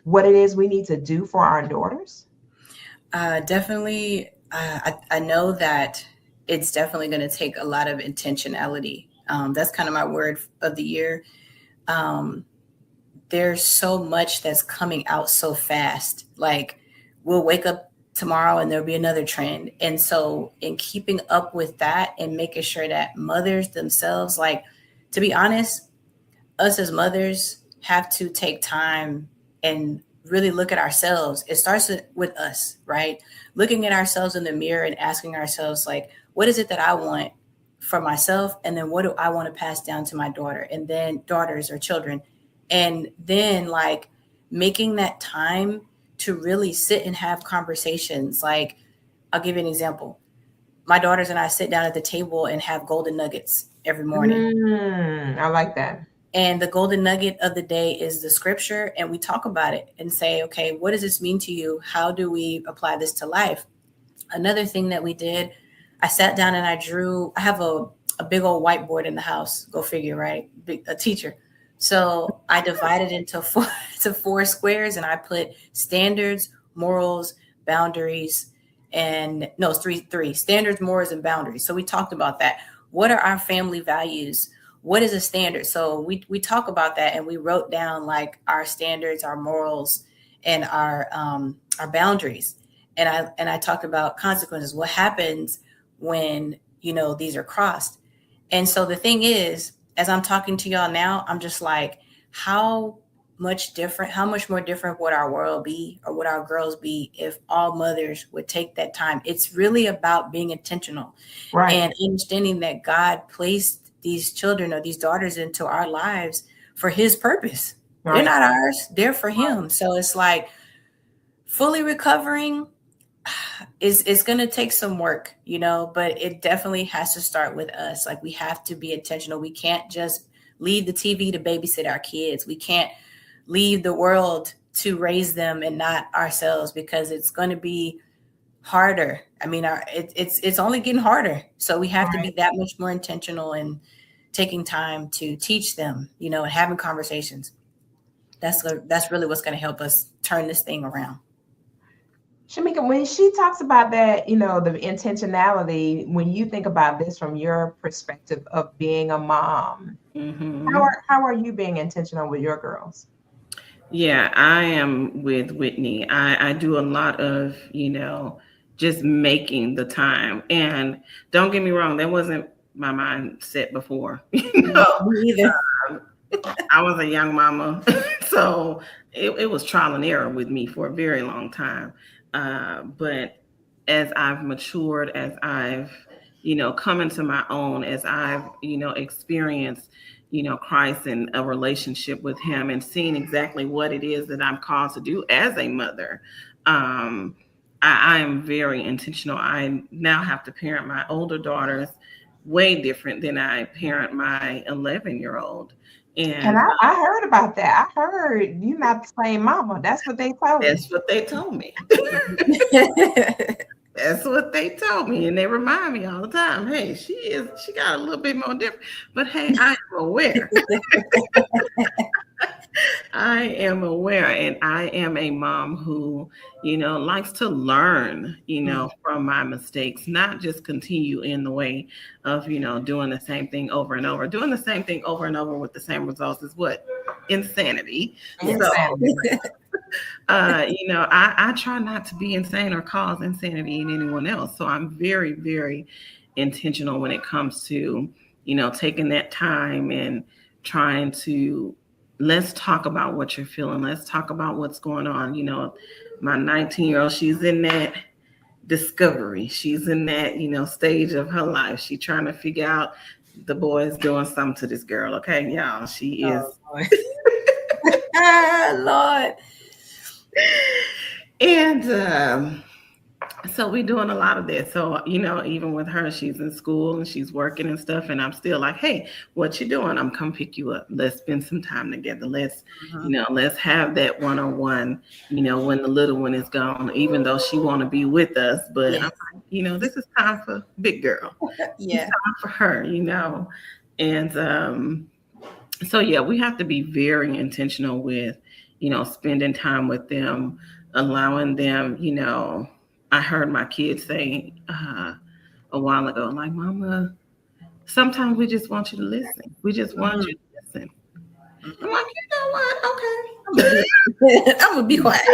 what it is we need to do for our daughters? Definitely. I know that it's definitely going to take a lot of intentionality. That's kind of my word of the year. There's so much that's coming out so fast. Like, we'll wake up tomorrow and there'll be another trend. And so in keeping up with that and making sure that mothers themselves, like, to be honest, us as mothers have to take time and really look at ourselves. It starts with us, right? Looking at ourselves in the mirror and asking ourselves, like, what is it that I want for myself? And then what do I want to pass down to my daughter and then daughters or children? And then, like, making that time to really sit and have conversations. Like, I'll give you an example. My daughters and I sit down at the table and have golden nuggets every morning. I like that. And the golden nugget of the day is the scripture. And we talk about it and say, okay, what does this mean to you? How do we apply this to life? Another thing that we did, I sat down and I have a big old whiteboard in the house. Go figure, right? A teacher. So I divided into four squares and I put standards, morals, boundaries, and no, it's three standards, morals, and boundaries. So we talked about that. What are our family values? What is a standard? So we talk about that and we wrote down, like, our standards, our morals, and our boundaries. And I talked about consequences. What happens when, these are crossed? And so the thing is, as I'm talking to y'all now, I'm just like, how much more different would our world be, or would our girls be, if all mothers would take that time? It's really about being intentional, Right. And understanding that God placed these children or these daughters into our lives for his purpose. Right. They're not ours. They're for him. So it's like, fully recovering is going to take some work, but it definitely has to start with us. Like, we have to be intentional. We can't just leave the TV to babysit our kids. We can't leave the world to raise them and not ourselves, because it's going to be harder. I mean, it's only getting harder. So we have to be that much more intentional and taking time to teach them, and having conversations. That's really what's going to help us turn this thing around. Shamika, when she talks about that, the intentionality, when you think about this from your perspective of being a mom, how are you being intentional with your girls? Yeah, I am with Whitney. I do a lot of, just making the time. And don't get me wrong, that wasn't my mindset before. No, me either. I was a young mama, so it was trial and error with me for a very long time. But as I've matured, as I've, come into my own, as I've, experienced, Christ and a relationship with him and seeing exactly what it is that I'm called to do as a mother, I am very intentional. I now have to parent my older daughters way different than I parent my 11-year-old. And I heard about that. I heard you're not the same mama. That's what they told me. That's what they told me. That's what they told me. And they remind me all the time, hey, she got a little bit more different. But hey, I am aware. I am aware, and I am a mom who, likes to learn, from my mistakes, not just continue in the way of, doing the same thing over and over. Doing the same thing over and over with the same results is what? Insanity. Yes. So, I try not to be insane or cause insanity in anyone else. So I'm very, very intentional when it comes to, taking that time and trying to, let's talk about what you're feeling. Let's talk about what's going on. My 19-year-old, she's in that discovery. She's in that, stage of her life. She's trying to figure out the boy is doing something to this girl. Okay, y'all, she is. Lord. And so we're doing a lot of that. So, even with her, she's in school and she's working and stuff. And I'm still like, hey, what you doing? I'm come pick you up. Let's spend some time together. Let's, let's have that one-on-one, when the little one is gone, even though she want to be with us. But I'm like, this is time for big girl. Yeah. It's time for her, And so, yeah, we have to be very intentional with, spending time with them, allowing them, I heard my kids say a while ago, like, Mama, sometimes we just want you to listen. We just want you to listen. I'm like, you know what? Okay. I'm going to be quiet.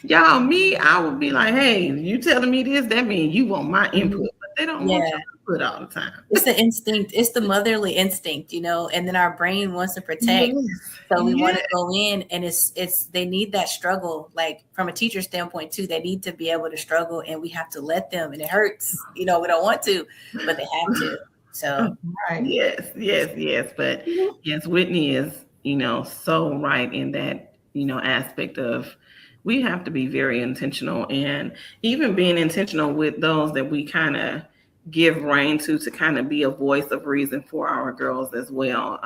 Y'all, I would be like, hey, you telling me this, that means you want my input. But they don't want your input all the time. It's the instinct. It's the motherly instinct, and then our brain wants to protect. Yes. So we want to go in, and it's they need that struggle. Like from a teacher standpoint too, they need to be able to struggle, and we have to let them. And it hurts, we don't want to, but they have to. So right. Yes. But yes, Whitney is, so right in that, aspect of we have to be very intentional, and even being intentional with those that we kind of give reign to kind of be a voice of reason for our girls as well.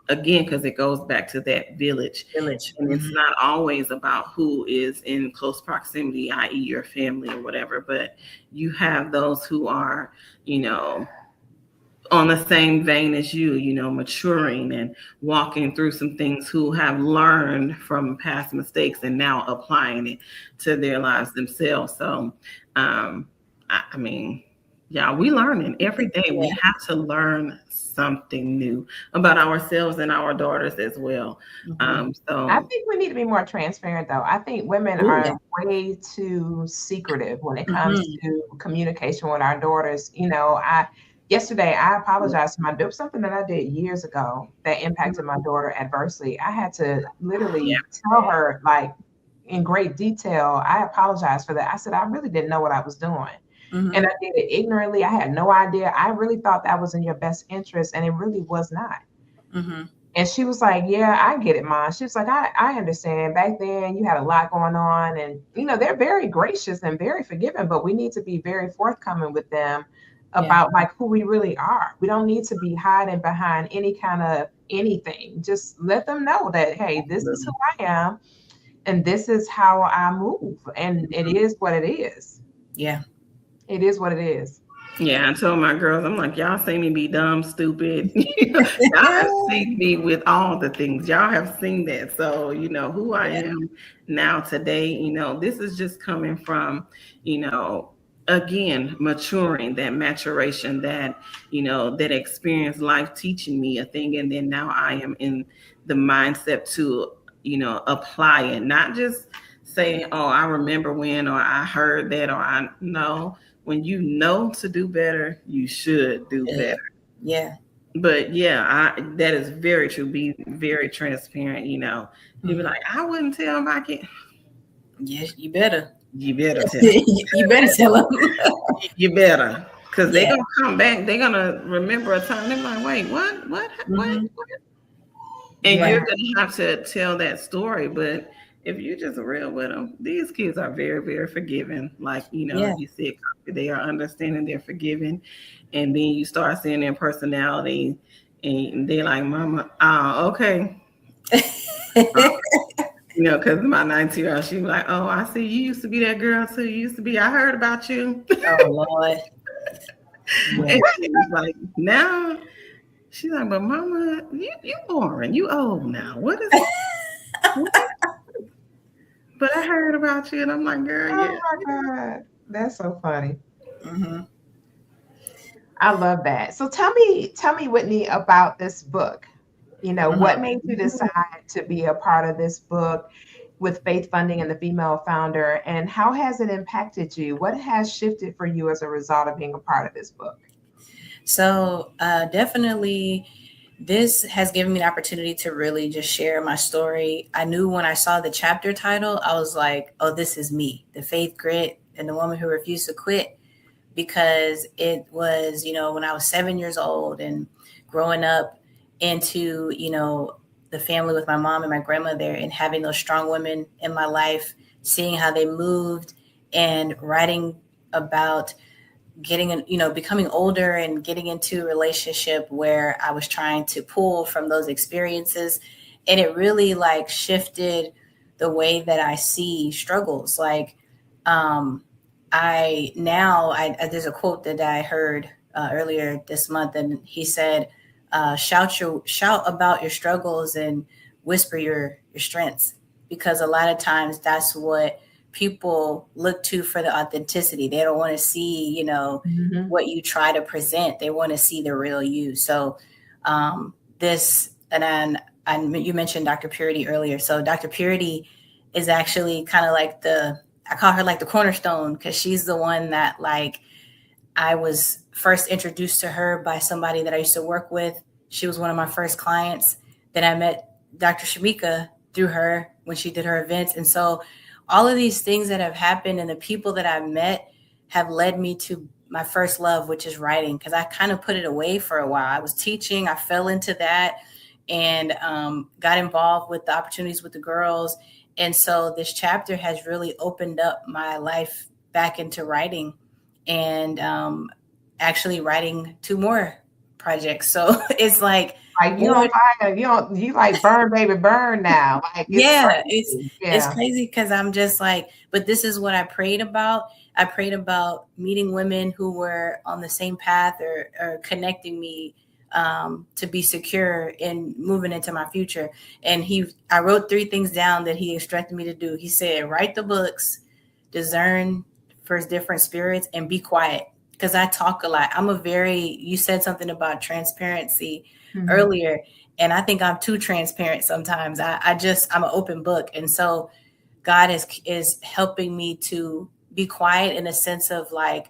Again, because it goes back to that village. And it's not always about who is in close proximity, i.e. your family or whatever, but you have those who are, on the same vein as you, maturing and walking through some things, who have learned from past mistakes and now applying it to their lives themselves. So, I mean, yeah, we learning every day. We have to learn something new about ourselves and our daughters as well. So I think we need to be more transparent, though. I think women are way too secretive when it comes to communication with our daughters. Yesterday I apologized to my daughter, something that I did years ago that impacted my daughter adversely. I had to literally tell her, like, in great detail, I apologize for that. I said, I really didn't know what I was doing. And I did it ignorantly. I had no idea. I really thought that was in your best interest, and it really was not. And she was like, yeah, I get it, Mom. She was like, I understand. Back then, you had a lot going on. And, they're very gracious and very forgiving, but we need to be very forthcoming with them about like who we really are. We don't need to be hiding behind any kind of anything. Just let them know that, hey, this is who I am, and this is how I move. And it is what it is. Yeah. It is what it is. Yeah, I told my girls, I'm like, y'all see me be dumb, stupid. Y'all have seen me with all the things. Y'all have seen that. So, who I am now today, this is just coming from, again, maturing, that maturation, that, that experience, life teaching me a thing. And then now I am in the mindset to, apply it, not just saying, oh, I remember when, or I heard that, or I know. When you know to do better, you should do better. Yeah. But that is very true. Be very transparent. You be like, I wouldn't tell my kid. Yes, you better. You better tell. You better tell them. You better, because they're gonna come back. They're gonna remember a time. They're like, wait, what? And you're gonna have to tell that story, but. If you're just real with them, these kids are very, very forgiving. Like, you said, they are understanding, they're forgiving. And then you start seeing their personality and they're like, Mama, okay. Because my 19-year-old, she was like, oh, I see you used to be that girl too. You used to be, I heard about you. Oh, Lord. And she was like, now She's like, but mama, you boring. You old now. What is what? But I heard about you and I'm like, girl, Oh yeah. my God. That's so funny. Mm-hmm. I love that. So tell me, Whitney, about this book. You know, what Mhm. made you decide to be a part of this book with Faith Funding and the Female Founder, and how has it impacted you? What has shifted for you as a result of being a part of this book? So definitely, this has given me the opportunity to really just share my story. I knew when I saw the chapter title, I was like, oh, this is me, the faith grit and the woman who refused to quit, because it was, when I was 7 years old and growing up into, the family with my mom and my grandmother and having those strong women in my life, seeing how they moved and writing about becoming older and getting into a relationship where I was trying to pull from those experiences. And it really like shifted the way that I see struggles. Like, there's a quote that I heard earlier this month, and he said, shout about your struggles and whisper your strengths, because a lot of times that's what people look to for the authenticity. They don't want to see, Mhm. what you try to present. They want to see the real you. So this, and then you mentioned Dr. Purity earlier. So Dr. Purity is actually kind of like I call her like the cornerstone, because she's the one that like I was first introduced to her by somebody that I used to work with. She was one of my first clients. Then I met Dr. Shamika through her when she did her events. And so all of these things that have happened and the people that I've met have led me to my first love, which is writing, because I kind of put it away for a while. I was teaching, I fell into that, and got involved with the opportunities with the girls. And so this chapter has really opened up my life back into writing, and actually writing 2 more projects. So it's like Like you more. on fire, you like burn, baby, burn now. Like it's Yeah, crazy. it's Yeah. crazy because I'm just like, but this is what I prayed about. I prayed about meeting women who were on the same path, or connecting me to be secure in moving into my future. And I wrote 3 things down that he instructed me to do. He said, write the books, discern for different spirits, and be quiet. Because I talk a lot. You said something about transparency Mhm. earlier, and I think I'm too transparent sometimes. I'm an open book. And so God is helping me to be quiet, in a sense of like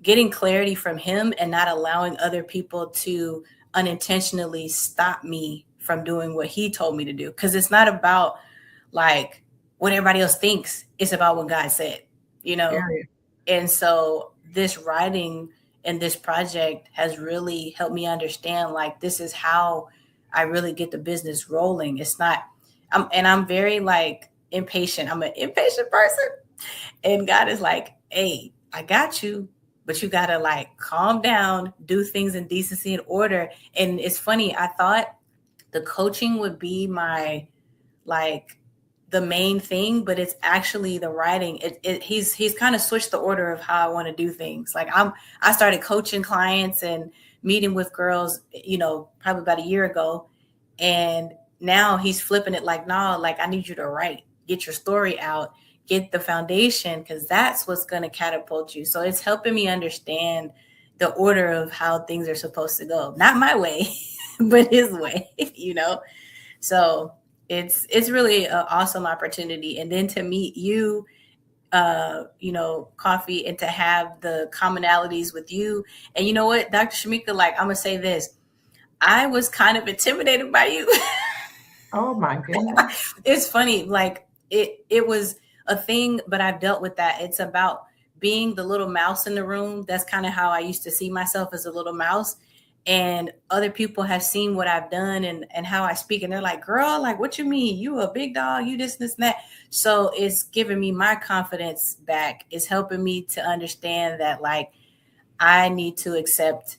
getting clarity from him and not allowing other people to unintentionally stop me from doing what he told me to do. Cause it's not about like what everybody else thinks. It's about what God said, you know? Period. And so this writing and this project has really helped me understand, like, this is how I really get the business rolling. It's not, I'm very like impatient. I'm an impatient person. And God is like, hey, I got you, but you got to like calm down, do things in decency and order. And it's funny. I thought the coaching would be my, like, the main thing, but it's actually the writing. He's kind of switched the order of how I want to do things. Like I started coaching clients and meeting with girls, probably about a year ago. And now he's flipping it like, no, like I need you to write, get your story out, get the foundation, because that's what's going to catapult you. So it's helping me understand the order of how things are supposed to go. Not my way, but his way, So it's really an awesome opportunity. And then to meet you, Koffe, and to have the commonalities with you. And you know what, Dr. Shamika, like, I'm gonna say this. I was kind of intimidated by you. Oh my goodness. It's funny, like it was a thing, but I've dealt with that. It's about being the little mouse in the room. That's kind of how I used to see myself, as a little mouse. And other people have seen what I've done and how I speak, and they're like, girl, like, what you mean? You a big dog, you this and that. So it's giving me my confidence back. It's helping me to understand that, like, I need to accept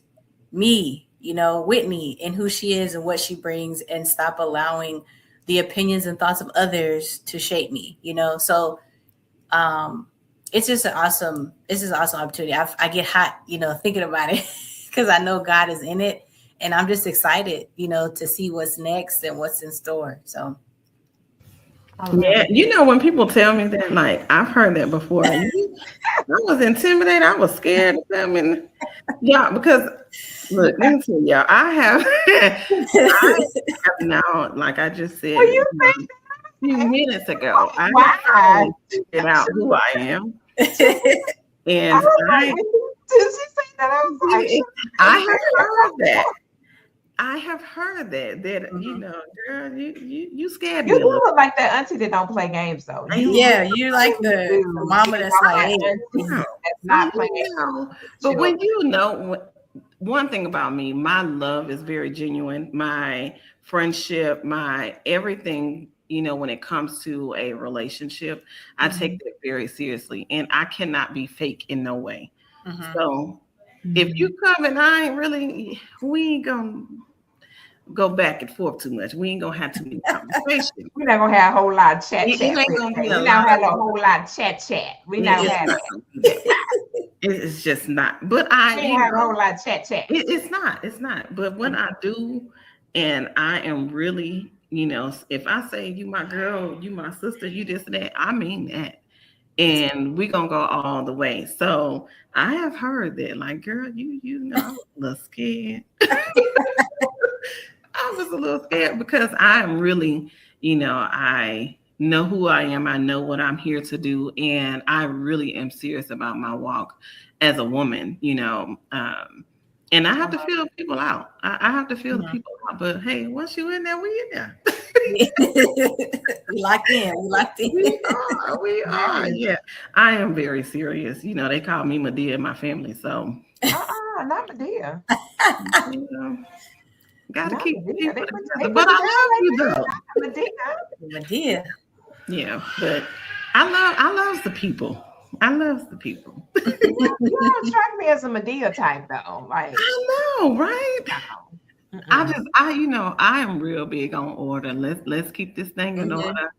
me, Whitney, and who she is and what she brings, and stop allowing the opinions and thoughts of others to shape me. So it's just an awesome opportunity. I get hot, thinking about it, because I know God is in it, And I'm just excited, to see what's next and what's in store. So Yeah, when people tell me that, like, I've heard that before. I was intimidated. I was scared of them, and because look, let me tell y'all, I have now, like I just said, Well, you a few minutes ago, I have why? figured out who I am, I and was like, did she say that? I was like, I have heard that. I have heard that Mhm. girl, you scared you me a do little. look like that auntie that don't play games though. Yeah, you like the mama that's like, hey, that's not playing games. But when one thing about me, my love is very genuine. My friendship, my everything, when it comes to a relationship, I take that very seriously, and I cannot be fake in no way. Mhm. So if you come and I ain't really, we ain't gonna go back and forth too much. We ain't gonna have too many conversations. We're not gonna have a whole lot of chat. It ain't gonna be We're not have a whole lot of chat. We not it's have not that. gonna be that. It's just not. But We ain't have a whole lot of chat. it's not. It's not. But when I do, and I am really, if I say you my girl, you my sister, you this and that, I mean that. And we gonna go all the way. So I have heard that, like, girl, I was a little scared. I was a little scared because I am really, I know who I am. I know what I'm here to do. And I really am serious about my walk as a woman, and I have to feel people out. I have to feel the people out. But hey, once you in there, we in there. We locked in. We are. Yeah. I am very serious. They call me Medea in my family. So not Medea. Gotta Not keep Medea. people They together. But I love you like though. Medea. Yeah, but I love the people. I love the people. You don't strike me as a Medea type though. Like I know, right? no. I am real big on order. Let's keep this thing in order.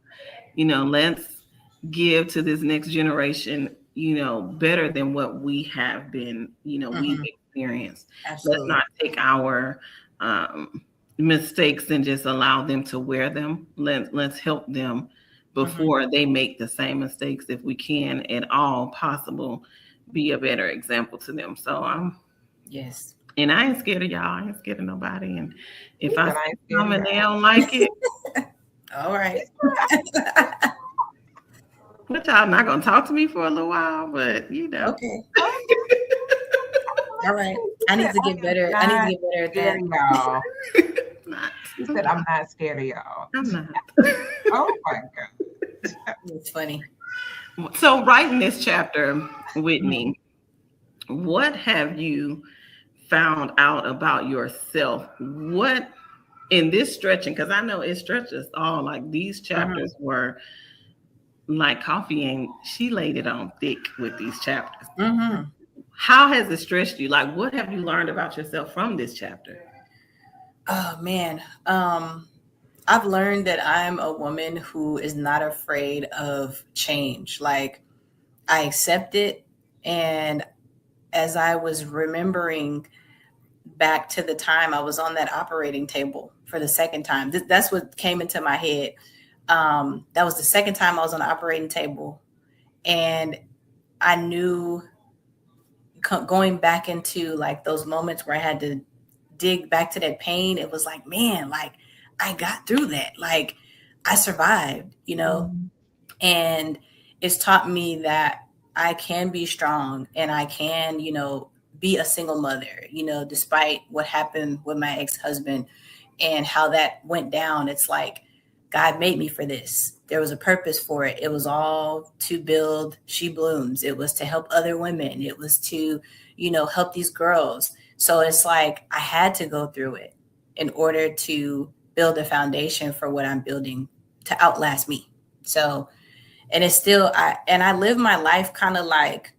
Let's give to this next generation, better than what we have been, we've experienced. Absolutely. Let's not take our mistakes and just allow them to wear them. Let's help them before they make the same mistakes, if we can at all possible, be a better example to them. So yes. And I ain't scared of y'all. I ain't scared of nobody. And if I ain't see them and they don't like it, all right. but y'all not gonna talk to me for a little while, but Okay. All right. I need to get better. I need to get better at that. Y'all. not. She said, I'm not scared of y'all. I'm not. Oh my God. It's funny. So writing this chapter, Whitney, what have you found out about yourself? What in this stretching, because I know it stretches all, like these chapters were like Koffe, and she laid it on thick with these chapters. How has it stretched you? Like, what have you learned about yourself from this chapter? Oh man. I've learned that I'm a woman who is not afraid of change. Like, I accept it. And as I was remembering back to the time I was on that operating table for the second time, that's what came into my head. That was the second time I was on the operating table. And I knew going back into like those moments where I had to dig back to that pain, it was like, man, like I got through that. Like I survived, and it's taught me that I can be strong and I can, be a single mother, despite what happened with my ex-husband and how that went down. It's like, God made me for this. There was a purpose for it. It was all to build She Blooms. It was to help other women. It was to, help these girls. So it's like, I had to go through it in order to build a foundation for what I'm building to outlast me. So, and it's still, I live my life kind of like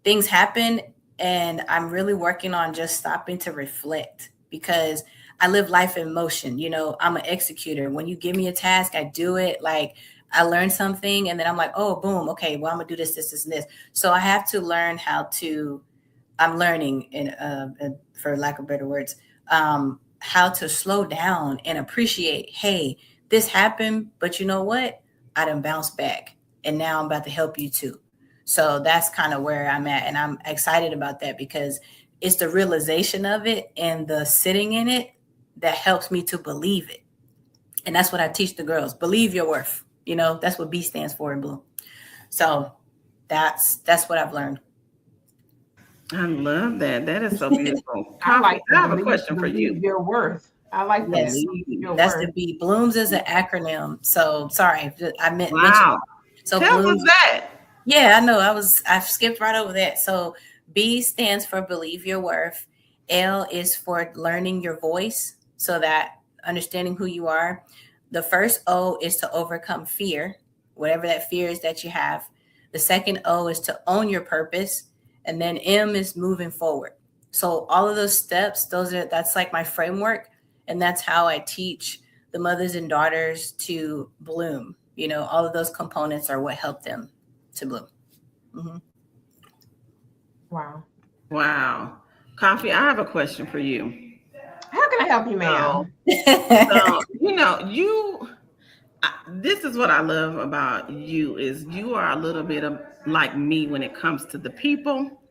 things happen and I'm really working on just stopping to reflect, because I live life in motion. I'm an executor. When you give me a task, I do it. Like I learn something and then I'm like, oh, boom. Okay, well, I'm gonna do this, and this. So I have to learn I'm learning, and for lack of better words, how to slow down and appreciate, hey, this happened, but you know what? I done bounced back and now I'm about to help you too. So that's kind of where I'm at. And I'm excited about that because it's the realization of it and the sitting in it that helps me to believe it. And that's what I teach the girls. Believe your worth. You know, that's what B stands for in blue. So that's what I've learned. I love that. That is so beautiful. I Koffe, like I to have a question for believe you. your worth. I like that. Yes, Believe your that's worth. the B. Blooms is an acronym. So sorry, I mentioned. Wow. So Tell us Blooms. that. Yeah, I know. I skipped right over that. So B stands for believe your worth. L is for learning your voice, so that understanding who you are. The first O is to overcome fear, whatever that fear is that you have. The second O is to own your purpose, and then M is moving forward. So all of those steps, that's like my framework, and that's how I teach the mothers and daughters to bloom. You know, all of those components are what help them to bloom. Mm-hmm. Wow. Wow. Koffe, I have a question for you. How can I help you, ma'am? So, this is what I love about you is you are a little bit of like me when it comes to the people,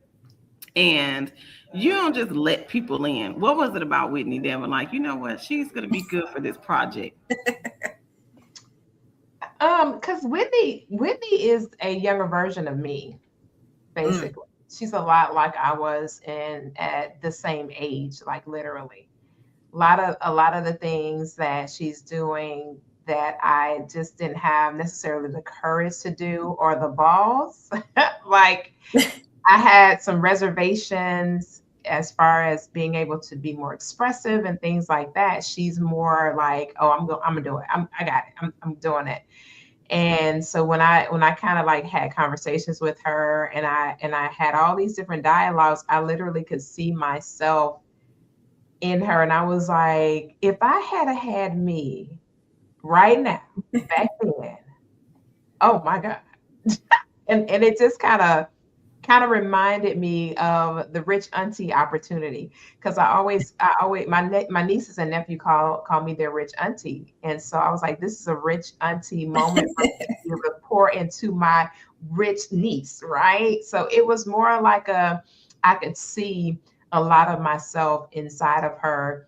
and you don't just let people in. What was it about Whitney that was like, you know what, she's going to be good for this project? Because Whitney is a younger version of me, basically. She's a lot like I was at the same age, like literally. A lot of the things that she's doing that I just didn't have necessarily the courage to do or the balls. Like I had some reservations as far as being able to be more expressive and things like that. She's more like, oh, I'm gonna do it. I got it. I'm doing it. And so when I kind of like had conversations with her and I had all these different dialogues, I literally could see myself in her. And I was like, if I had me right now, back then, oh my God. And it just kind of reminded me of the rich auntie opportunity because I always my nieces and nephew call me their rich auntie, and so I was like, this is a rich auntie moment for me to be able to pour into my rich niece, right? So it was more like I could see a lot of myself inside of her,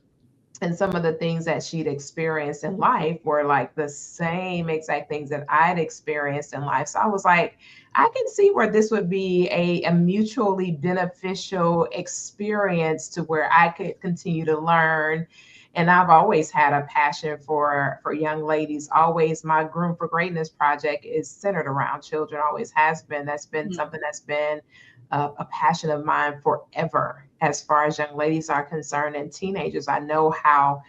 and some of the things that she'd experienced in life were like the same exact things that I'd experienced in life. So I was like, I can see where this would be a mutually beneficial experience to where I could continue to learn. And I've always had a passion for young ladies. Always my Groom for Greatness project is centered around children, always has been. That's been something that's been a passion of mine forever as far as young ladies are concerned and teenagers. I know how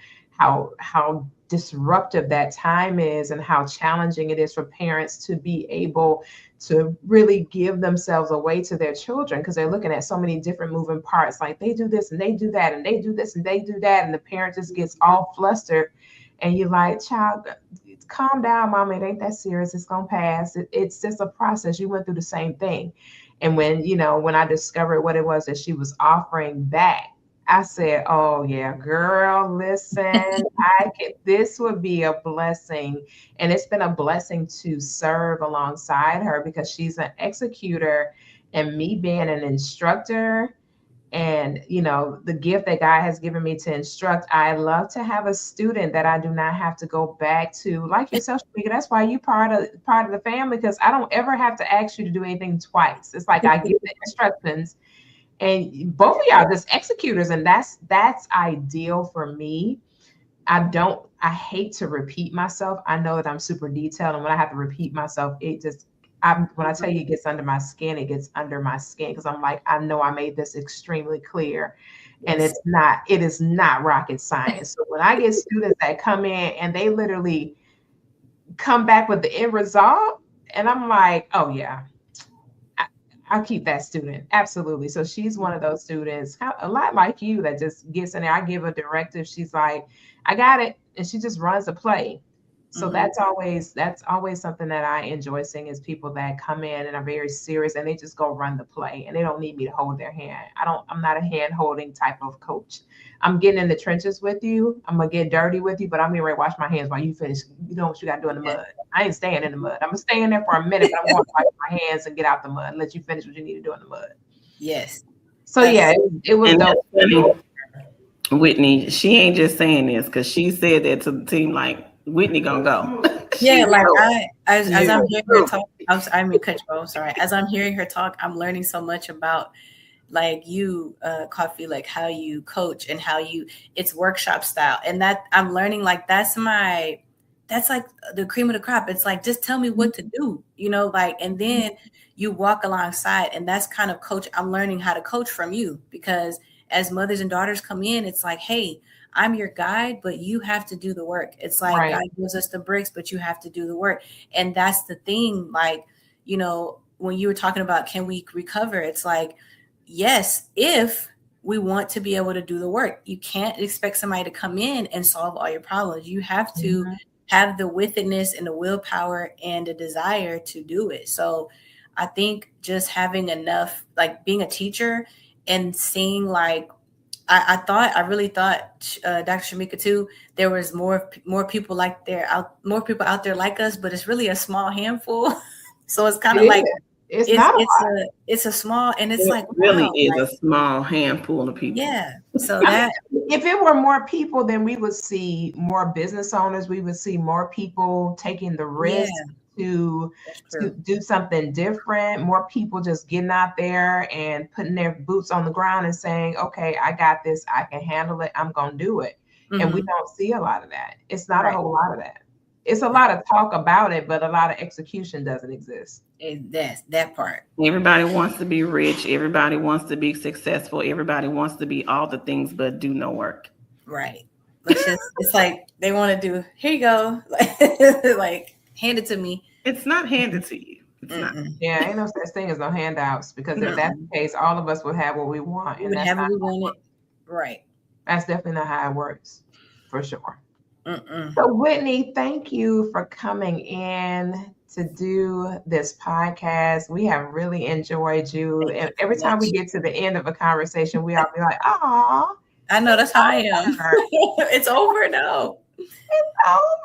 disruptive that time is and how challenging it is for parents to be able to really give themselves away to their children because they're looking at so many different moving parts. Like they do this and they do that and they do this and they do that. And the parent just gets all flustered. And you're like, child, calm down, mama. It ain't that serious. It's going to pass. It's just a process. You went through the same thing. And when I discovered what it was that she was offering back, I said, oh yeah, girl, listen, this would be a blessing. And it's been a blessing to serve alongside her because she's an executor and me being an instructor and, the gift that God has given me to instruct. I love to have a student that I do not have to go back to, like yourself, Shamika. That's why you part of the family, because I don't ever have to ask you to do anything twice. It's like I give the instructions and both of y'all just executors, and that's ideal for me. I hate to repeat myself. I know that I'm super detailed, and when I have to repeat myself, when I tell you it gets under my skin, it gets under my skin because I'm like, I know I made this extremely clear. And Yes. it is not rocket science. So when I get students that come in and they literally come back with the end result, and I'm like, oh yeah, I'll keep that student. Absolutely. So she's one of those students, a lot like you, that just gets in there. I give a directive. She's like, I got it. And she just runs the play. So that's always something that I enjoy seeing is people that come in and are very serious and they just go run the play and they don't need me to hold their hand. I'm not a hand holding type of coach. I'm getting in the trenches with you. I'm gonna get dirty with you, but I'm getting ready to wash my hands while you finish. You know what you gotta do in the mud. I ain't staying in the mud. I'm gonna stay in there for a minute, but I'm going to wash my hands and get out the mud and let you finish what you need to do in the mud. Yes. So yeah, it was dope. Whitney, she ain't just saying this because she said that to the team. Like Whitney gonna go. Yeah, like as I'm hearing her talk, I'm gonna cut you off. Sorry. As I'm hearing her talk, I'm learning so much about like you, Koffe, like how you coach and how it's workshop style, and that I'm learning like that's like the cream of the crop. It's like just tell me what to do, like, and then you walk alongside, and that's kind of coach. I'm learning how to coach from you because as mothers and daughters come in, it's like, hey, I'm your guide, but you have to do the work. It's like God gives us the bricks, but you have to do the work. And that's the thing. Like, when you were talking about, can we recover? It's like, yes, if we want to be able to do the work. You can't expect somebody to come in and solve all your problems. You have to have the witness and the willpower and the desire to do it. So I think just having enough, like being a teacher and seeing like, I really thought, Dr. Shamika too, there was more people more people out there like us, but it's really a small handful. So it's kind of like, it's a small, and it's like, really is a small handful of people. Yeah. So if it were more people, then we would see more business owners. We would see more people taking the risk to do something different. More people just getting out there and putting their boots on the ground and saying, okay, I got this. I can handle it. I'm going to do it. And we don't see a lot of that. It's not a whole lot of that. It's a lot of talk about it, but a lot of execution doesn't exist. That's that part. Everybody wants to be rich. Everybody wants to be successful. Everybody wants to be all the things, but do no work. Right. It's like they want to do, here you go. Like, hand it to me. It's not handed to you. It's not. Yeah, ain't no such thing as no handouts, because if that's the case, all of us would have what we want. And that's not what right. That's definitely not how it works, for sure. So Whitney, thank you for coming in to do this podcast. We have really enjoyed you. And every time we get to the end of a conversation, we all be like, "Aw." I know, that's how I am. It's over now. It's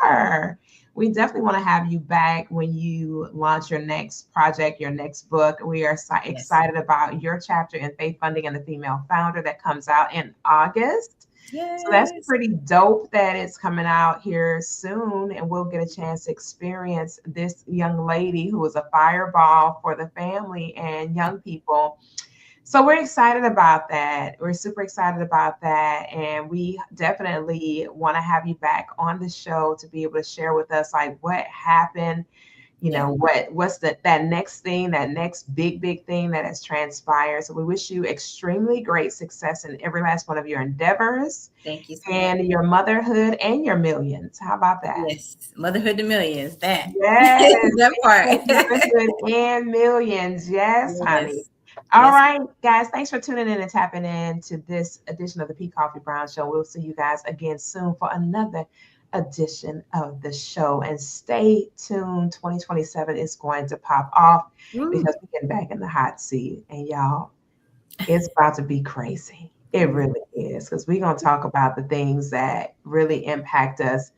over. We definitely want to have you back when you launch your next project, your next book. We are excited about your chapter in Faith Funding and the Female Founder that comes out in August. Yes. So that's pretty dope that it's coming out here soon, and we'll get a chance to experience this young lady who is a fireball for the family and young people. So we're excited about that. We're super excited about that. And we definitely want to have you back on the show to be able to share with us like what happened, what's that next thing, that next big thing that has transpired. So we wish you extremely great success in every last one of your endeavors. Thank you. And your motherhood and your millions. How about that? Yes, motherhood to millions. That. Yes. That part. Motherhood and millions. Yes, honey. All right, guys, thanks for tuning in and tapping in to this edition of the P. Koffe Brown Show. We'll see you guys again soon for another edition of the show. And stay tuned. 2027 is going to pop off because we're getting back in the hot seat. And y'all, it's about to be crazy. It really is, because we're going to talk about the things that really impact us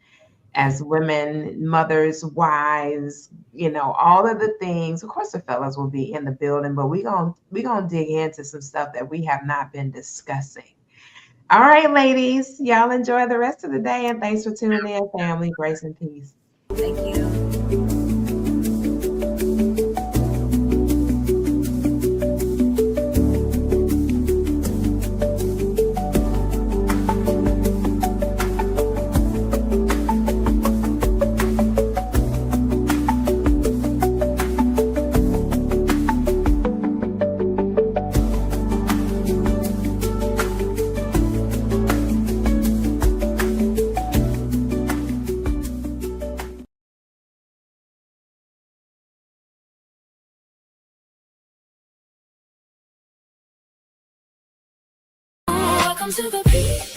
as women, mothers, wives, all of the things. Of course, the fellas will be in the building, but we're gonna dig into some stuff that we have not been discussing. All right, ladies, y'all enjoy the rest of the day, and thanks for tuning in, family. Grace and peace. Thank you. Welcome to the